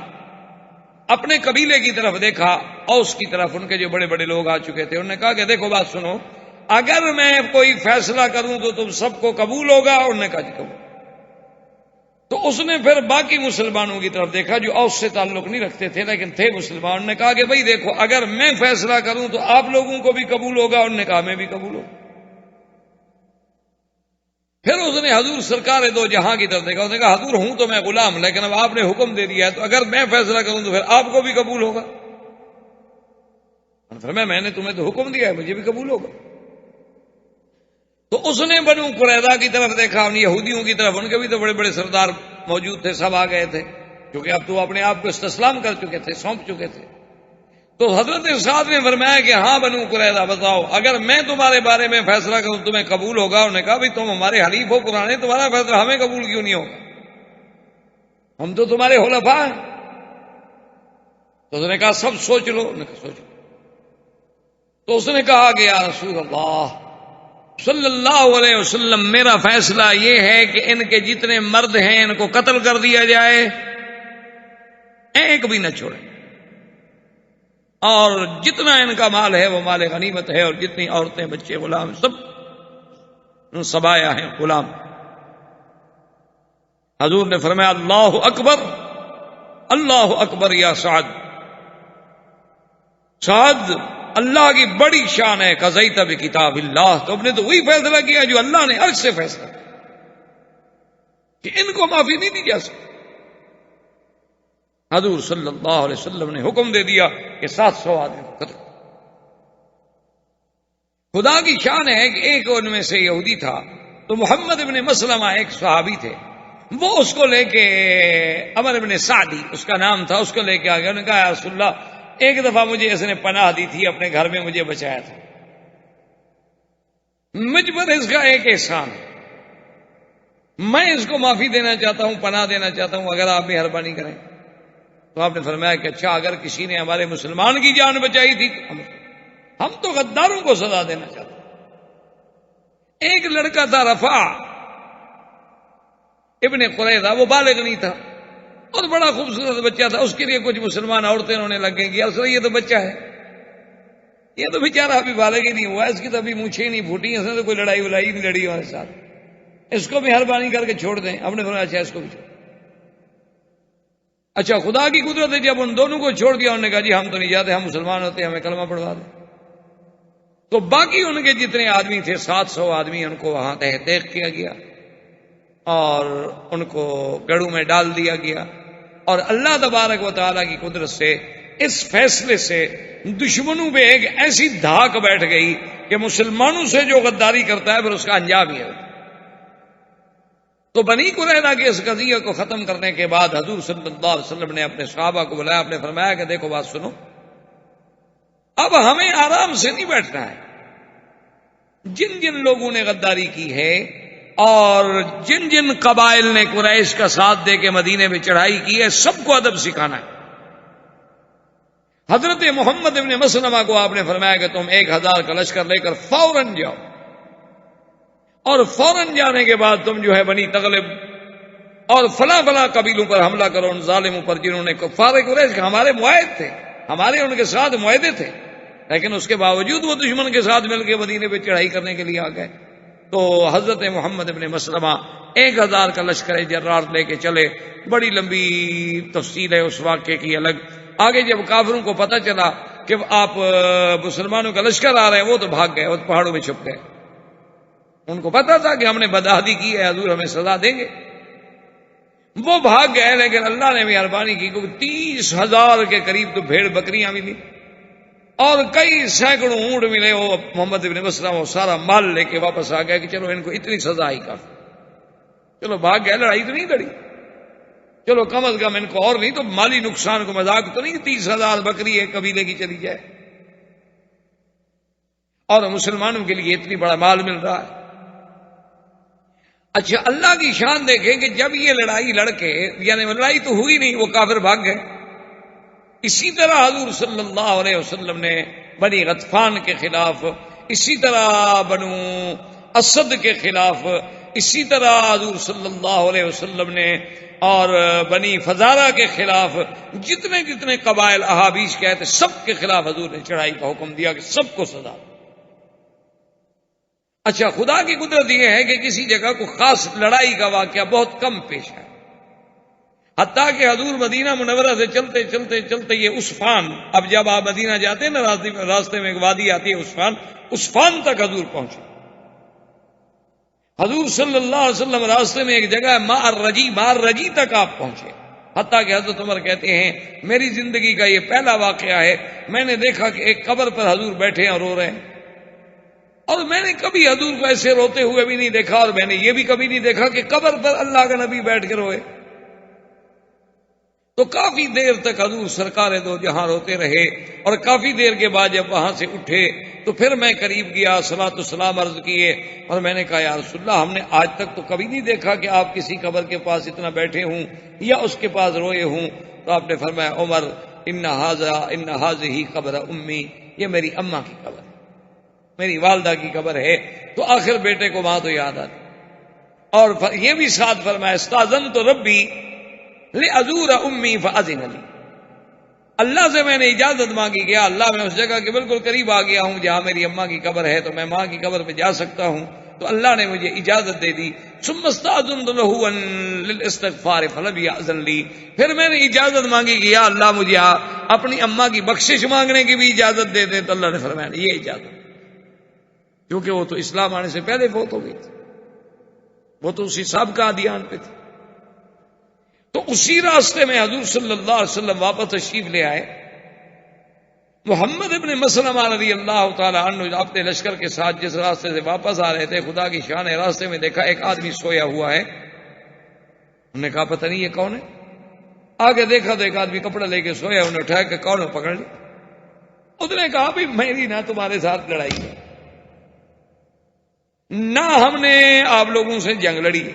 اپنے قبیلے کی طرف دیکھا، اوس کی طرف، ان کے جو بڑے بڑے لوگ آ چکے تھے، انہوں نے کہا کہ دیکھو بات سنو، اگر میں کوئی فیصلہ کروں تو تم سب کو قبول ہوگا؟ انہوں نے کہا جی قبول۔ تو اس نے پھر باقی مسلمانوں کی طرف دیکھا جو اوس سے تعلق نہیں رکھتے تھے لیکن تھے مسلمان، انہوں نے کہا کہ بھائی دیکھو اگر میں فیصلہ کروں تو آپ لوگوں کو بھی قبول ہوگا؟ انہوں نے کہا میں بھی قبول ہوں۔ پھر اس نے حضور سرکار دو جہاں کی طرف دیکھا، اس نے کہا حضور ہوں تو میں غلام، لیکن اب آپ نے حکم دے دیا ہے تو اگر میں فیصلہ کروں تو پھر آپ کو بھی قبول ہوگا؟ فرمایا میں نے تمہیں تو حکم دیا ہے، مجھے بھی قبول ہوگا۔ تو اس نے بنو قریظہ کی طرف دیکھا، ان یہودیوں کی طرف، ان کے بھی تو بڑے بڑے سردار موجود تھے، سب آ گئے تھے، کیونکہ اب تو اپنے آپ کو استسلام کر چکے تھے، سونپ چکے تھے۔ تو حضرت سعد نے فرمایا کہ ہاں بنو قریظہ بتاؤ، اگر میں تمہارے بارے میں فیصلہ کروں تمہیں قبول ہوگا؟ انہوں نے کہا بھائی تم ہمارے حلیف ہو پرانے، تمہارا فیصلہ ہمیں قبول کیوں نہیں ہوگا، ہم تو تمہارے حلفاء ہیں۔ تو اس نے کہا سب سوچ لو، انہوں نے کہا سوچ لو۔ تو اس نے کہا کہ یا رسول اللہ صلی اللہ علیہ وسلم، میرا فیصلہ یہ ہے کہ ان کے جتنے مرد ہیں ان کو قتل کر دیا جائے، ایک بھی نہ چھوڑیں، اور جتنا ان کا مال ہے وہ مال غنیمت ہے، اور جتنی عورتیں بچے غلام سب سبایا ہیں غلام۔ حضور نے فرمایا اللہ اکبر اللہ اکبر یا سعد، سعد اللہ کی بڑی شان ہے، قضیت بکتاب اللہ، تو اب نے تو وہی فیصلہ کیا جو اللہ نے عرش سے فیصلہ کہ ان کو معافی نہیں دی جا سکتی۔ حضور صلی اللہ علیہ وسلم نے حکم دے دیا کہ 700 آدمی کو قتل۔ خدا کی شان ہے کہ ایک ان میں سے یہودی تھا، تو محمد ابن مسلمہ ایک صحابی تھے، وہ اس کو لے کے، عمر ابن سعدی اس کا نام تھا، اس کو لے کے آ گیا. انہوں نے کہا یا رسول اللہ، ایک دفعہ مجھے اس نے پناہ دی تھی، اپنے گھر میں مجھے بچایا تھا، مجھ پر اس کا ایک احسان ہے، میں اس کو معافی دینا چاہتا ہوں، پناہ دینا چاہتا ہوں، اگر آپ مہربانی کریں. تو آپ نے فرمایا کہ اچھا، اگر کسی نے ہمارے مسلمان کی جان بچائی تھی تو ہم تو غداروں کو سزا دینا چاہتے ہیں. ایک لڑکا تھا رفع ابن قریظہ، وہ بالغ نہیں تھا اور بڑا خوبصورت بچہ تھا. اس کے لیے کچھ مسلمان عورتیں رونے لگ گئیں کہ اصل یہ تو بچہ ہے، یہ تو بیچارہ ابھی بالغ ہی نہیں ہوا، اس کی تو ابھی مونچھیں نہیں پھوٹی، اس نے تو کوئی لڑائی ولائی نہیں لڑی ہمارے ساتھ، اس کو بھی مہربانی کر کے چھوڑ دیں. ہم نے فرمایا اچھا اس کو بھی چھوڑ. اچھا، خدا کی قدرت ہے، جب ان دونوں کو چھوڑ دیا، انہوں نے کہا جی ہم تو نہیں جاتے، ہم مسلمان ہوتے، ہمیں کلمہ پڑھوا دیں. تو باقی ان کے جتنے آدمی تھے 700 آدمی، ان کو وہاں تحقیق کیا گیا اور ان کو گڑھوں میں ڈال دیا گیا. اور اللہ تبارک و تعالیٰ کی قدرت سے اس فیصلے سے دشمنوں پہ ایک ایسی دھاک بیٹھ گئی کہ مسلمانوں سے جو غداری کرتا ہے پھر اس کا انجام ہی ہے. تو بنی قریظہ کے اس قضیے کو ختم کرنے کے بعد حضور صلی اللہ علیہ وسلم نے اپنے صحابہ کو بلایا، آپ نے فرمایا کہ دیکھو بات سنو، اب ہمیں آرام سے نہیں بیٹھنا ہے. جن جن لوگوں نے غداری کی ہے اور جن جن قبائل نے قریش کا ساتھ دے کے مدینے میں چڑھائی کی ہے، سب کو ادب سکھانا ہے. حضرت محمد ابن مسلمہ کو آپ نے فرمایا کہ تم 1000 کا لشکر لے کر فوراً جاؤ، اور فوراً جانے کے بعد تم جو ہے بنی تغلب اور فلاں فلاں قبیلوں پر حملہ کرو، ان ظالموں پر جنہوں نے کفار قریش کے ہمارے معاہد تھے، ہمارے ان کے ساتھ معاہدے تھے، لیکن اس کے باوجود وہ دشمن کے ساتھ مل کے مدینے پہ چڑھائی کرنے کے لیے آ گئے. تو حضرت محمد ابن مسلمہ 1000 کا لشکر جرار لے کے چلے. بڑی لمبی تفصیل ہے اس واقعے کی الگ. آگے جب کافروں کو پتہ چلا کہ آپ مسلمانوں کا لشکر آ رہے ہیں، وہ تو بھاگ گئے، وہ پہاڑوں میں چھپ گئے. ان کو پتا تھا کہ ہم نے بدعہدی کی ہے، حضور ہمیں سزا دیں گے، وہ بھاگ گئے. لیکن اللہ نے مہربانی کی کہ 30,000 کے قریب تو بھیڑ بکریاں ملی اور کئی سینکڑوں اونٹ ملے. وہ محمد ابن مسلمہ وہ سارا مال لے کے واپس آ گیا کہ چلو ان کو اتنی سزا ہی کافی، چلو بھاگ گئے، لڑائی تو نہیں لڑی، چلو کم از کم ان کو اور نہیں تو مالی نقصان کو مذاق تو نہیں، 30,000 بکری ایک قبیلے کی چلی جائے اور مسلمانوں کے لیے اتنی بڑا مال مل رہا ہے. اچھا، اللہ کی شان دیکھیں کہ جب یہ لڑائی لڑ کے، یعنی لڑائی تو ہوئی نہیں، وہ کافر بھاگ گئے. اسی طرح حضور صلی اللہ علیہ وسلم نے بنی غطفان کے خلاف، اسی طرح بنو اسد کے خلاف، اسی طرح حضور صلی اللہ علیہ وسلم نے اور بنی فزارہ کے خلاف جتنے جتنے قبائل احابیش کہتے سب کے خلاف حضور نے چڑھائی کا حکم دیا کہ سب کو سزا. اچھا، خدا کی قدرت یہ ہے کہ کسی جگہ کو خاص لڑائی کا واقعہ بہت کم پیش ہے، حتیٰ کہ حضور مدینہ منورہ سے چلتے چلتے چلتے یہ عصفان، اب جب آپ مدینہ جاتے ہیں نا راستے میں ایک وادی آتی ہے عصفان تک حضور پہنچے. حضور صلی اللہ علیہ وسلم راستے میں ایک جگہ ہے مار رجی تک آپ پہنچے. حتیٰ کہ حضرت عمر کہتے ہیں میری زندگی کا یہ پہلا واقعہ ہے، میں نے دیکھا کہ ایک قبر پر حضور بیٹھے ہیں اور رو رہے ہیں، اور میں نے کبھی حضور کو ایسے روتے ہوئے بھی نہیں دیکھا، اور میں نے یہ بھی کبھی نہیں دیکھا کہ قبر پر اللہ کا نبی بیٹھ کے روئے. تو کافی دیر تک حضور سرکار دو جہاں روتے رہے، اور کافی دیر کے بعد جب وہاں سے اٹھے تو پھر میں قریب گیا، صلاۃ والسلام عرض کیے، اور میں نے کہا یا رسول اللہ، ہم نے آج تک تو کبھی نہیں دیکھا کہ آپ کسی قبر کے پاس اتنا بیٹھے ہوں یا اس کے پاس روئے ہوں. تو آپ نے فرمایا عمر ان ہذہ قبر امی، یہ میری اماں کی قبر ہے، میری والدہ کی قبر ہے. تو آخر بیٹے کو وہاں تو یاد آتی. اور یہ بھی ساتھ فرمایا استاذنت ربی لأزور امی فأذن لی، اللہ سے میں نے اجازت مانگی کہ اللہ میں اس جگہ کے بالکل قریب آ گیا ہوں جہاں میری اماں کی قبر ہے، تو میں ماں کی قبر پہ جا سکتا ہوں. تو اللہ نے مجھے اجازت دے دی. ثم استأذنت له للاستغفار فلم یأذن لی، پھر میں نے اجازت مانگی کہ یا اللہ مجھے اپنی اماں کی بخشش مانگنے کی بھی اجازت دے دے. تو اللہ نے فرمایا یہ اجازت، کیونکہ وہ تو اسلام آنے سے پہلے فوت ہو گئی تھی، وہ تو اسی سابقہ ادیان پہ تھی. تو اسی راستے میں حضور صلی اللہ علیہ وسلم واپس تشریف لے آئے. محمد ابن مسلمہ رضی اللہ تعالی عنہ اپنے لشکر کے ساتھ جس راستے سے واپس آ رہے تھے، خدا کی شان ہے، راستے میں دیکھا ایک آدمی سویا ہوا ہے. انہوں نے کہا پتہ نہیں یہ کون ہے. آگے دیکھا تو ایک آدمی کپڑا لے کے سویا، انہیں اٹھایا کہ کون ہے، پکڑ لی. اس نے کہا بھائی میری نہ تمہارے ساتھ لڑائی ہے، نہ ہم نے آپ لوگوں سے جنگ لڑی،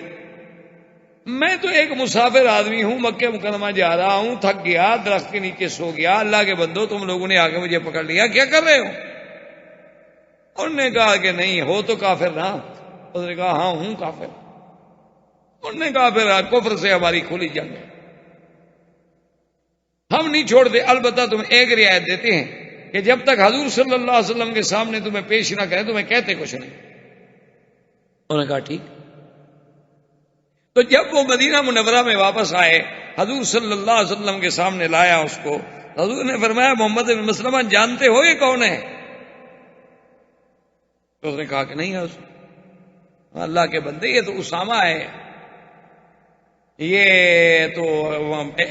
میں تو ایک مسافر آدمی ہوں، مکہ مکرمہ جا رہا ہوں، تھک گیا، درخت کے نیچے سو گیا، اللہ کے بندو تم لوگوں نے آگے مجھے پکڑ لیا، کیا کر رہے ہو؟ انہوں نے کہا کہ نہیں ہو تو کافر نہ. اس نے کہا ہاں ہوں کافر. انہوں نے کہا پھر کفر سے ہماری کھلی جنگ ہے، ہم نہیں چھوڑتے، البتہ تم ایک رعایت دیتے ہیں کہ جب تک حضور صلی اللہ علیہ وسلم کے سامنے تمہیں پیش نہ کریں تمہیں کہتے کچھ نہیں. انہوں نے کہا ٹھیک. تو جب وہ مدینہ منورہ میں واپس آئے، حضور صلی اللہ علیہ وسلم کے سامنے لایا اس کو، حضور نے فرمایا محمد بن مسلمہ جانتے ہو یہ کون ہے؟ تو اس نے کہا کہ نہیں ہے. اللہ کے بندے یہ تو اسامہ ہے، یہ تو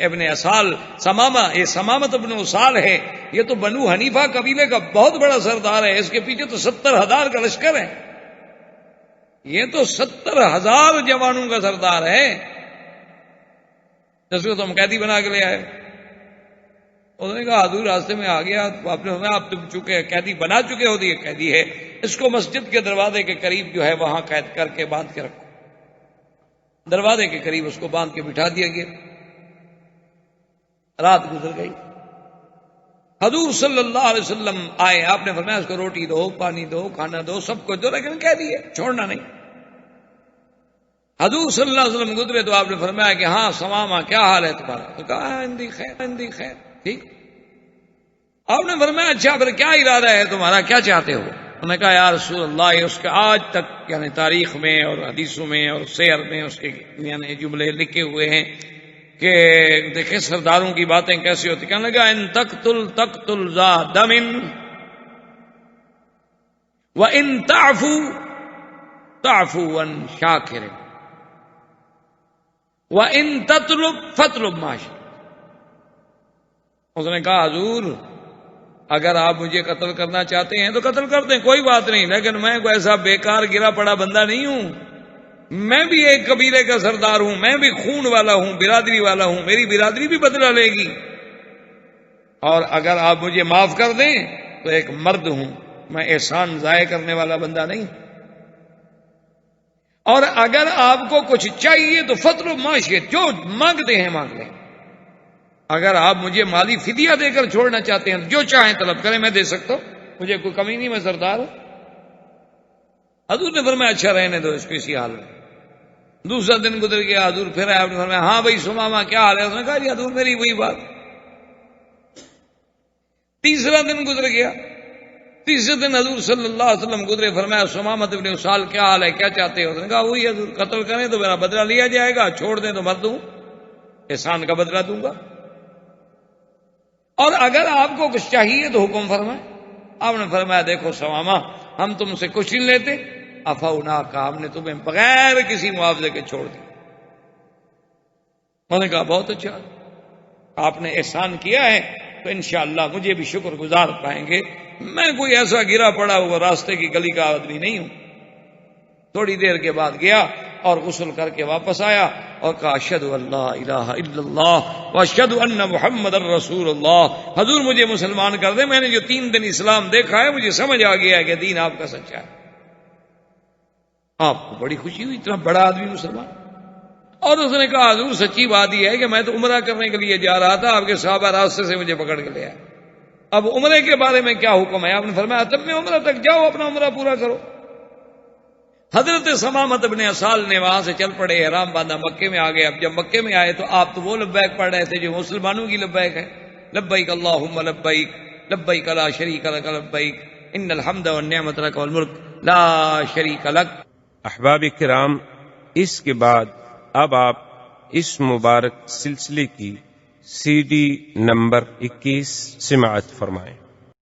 ابن اسال سمامہ، یہ سمامت ابن اسال ہے، یہ تو بنو حنیفہ قبیلے کا بہت بڑا سردار ہے، اس کے پیچھے تو 70,000 کا لشکر ہے، یہ تو 70,000 جوانوں کا سردار ہے، جس کو تم قیدی بنا کے لے آئے. انہوں نے کہا حضور راستے میں آ گیا، آپ نے فرمایا آپ تم چکے قیدی بنا چکے ہو، یہ قیدی ہے، اس کو مسجد کے دروازے کے قریب جو ہے وہاں قید کر کے باندھ کے رکھو. دروازے کے قریب اس کو باندھ کے بٹھا دیا گیا. رات گزر گئی، حضور صلی اللہ علیہ وسلم آئے، آپ نے فرمایا اس کو روٹی دو، پانی دو، کھانا دو، سب کچھ دو، لیکن کہہ دیے چھوڑنا نہیں. حضور صلی اللہ علیہ وسلم گزرے تو آپ نے فرمایا کہ ہاں سمامہ کیا حال ہے تمہارا؟ تو کہا ہندی خیر، ہندی خیر، ٹھیک. آپ نے فرمایا اچھا پھر کیا ارادہ ہے تمہارا، کیا چاہتے ہو؟ انہوں نے کہا یا رسول اللہ، اس کے آج تک یعنی تاریخ میں اور حدیثوں میں اور سیر میں اس کے یعنی جملے لکھے ہوئے ہیں کہ دیکھیں سرداروں کی باتیں کیسی ہوتی. کہنے لگا ان تقتل ذا دم وان تعفو عن شاکر وان تطلب فاطلب ما شئت. اس نے کہا حضور اگر آپ مجھے قتل کرنا چاہتے ہیں تو قتل کر دیں، کوئی بات نہیں، لیکن میں کوئی ایسا بیکار گرا پڑا بندہ نہیں ہوں، میں بھی ایک قبیلے کا سردار ہوں، میں بھی خون والا ہوں، برادری والا ہوں، میری برادری بھی بدلہ لے گی، اور اگر آپ مجھے معاف کر دیں تو ایک مرد ہوں، میں احسان ضائع کرنے والا بندہ نہیں، اور اگر آپ کو کچھ چاہیے تو فطر و معاشیت جو مانگتے ہیں مانگ لیں، اگر آپ مجھے مالی فدیہ دے کر چھوڑنا چاہتے ہیں جو چاہیں طلب کریں، میں دے سکتا ہوں، مجھے کوئی کمی نہیں، میں سردار ہوں. حضور نے فرمایا اچھا رہنے دو اس کو اسی حال میں. دوسرا دن گزر گیا، حضور پھر آیا، آپ نے فرمایا ہاں بھائی سمامہ کیا حال ہے؟ اس نے کہا جی حضور میری وہی بات. تیسرا دن گزر گیا، تیسرے دن حضور صلی اللہ علیہ وسلم گزرے، فرمایا سمامت ابن اسال کیا حال ہے، کیا چاہتے ہو؟ اس نے کہا وہی حضور، قتل کریں تو میرا بدلہ لیا جائے گا، چھوڑ دیں تو مر دوں، احسان کا بدلہ دوں گا، اور اگر آپ کو کچھ چاہیے تو حکم فرمائیں. آپ نے فرمایا دیکھو سمامہ ہم تم سے کچھ نہیں لیتے، افونا کا ہم نے تمہیں بغیر کسی معاوضے کے چھوڑ دیا. میں نے کہا بہت اچھا، آپ نے احسان کیا ہے تو انشاءاللہ مجھے بھی شکر گزار پائیں گے، میں کوئی ایسا گرا پڑا ہوا راستے کی گلی کا آدمی نہیں ہوں. تھوڑی دیر کے بعد گیا اور غسل کر کے واپس آیا اور کہا اشہد ان لا الہ الا اللہ واشہد ان محمد الرسول اللہ. حضور مجھے مسلمان کر دیں، میں نے جو 3 دن اسلام دیکھا ہے مجھے سمجھ آ گیا ہے کہ دین آپ کا سچا ہے. آپ کو بڑی خوشی ہوئی، اتنا بڑا آدمی مسلمان. اور اس نے کہا حضور سچی بات یہ ہے کہ میں تو عمرہ کرنے کے لیے جا رہا تھا، آپ کے صحابہ راستے سے مجھے پکڑ کے لے آئے، اب عمرے کے بارے میں کیا حکم ہے؟ آپ نے فرمایا تب میں عمرہ تک جاؤ، اپنا عمرہ پورا کرو. حضرت سمامت ابن اسال نے وہاں سے چل پڑے، احرام باندھا، مکے میں آ گئے. اب جب مکے میں آئے تو آپ تو وہ لبیک پڑھ رہے تھے جو مسلمانوں کی لبیک ہے، لبیک اللہم لبیک لبیک لا شریک لک لبیک ان الحمد والنعمت لک والملک لا شریک لک. احباب کرام، اس کے بعد اب آپ اس مبارک سلسلے کی CD نمبر 21 سماعت فرمائیں.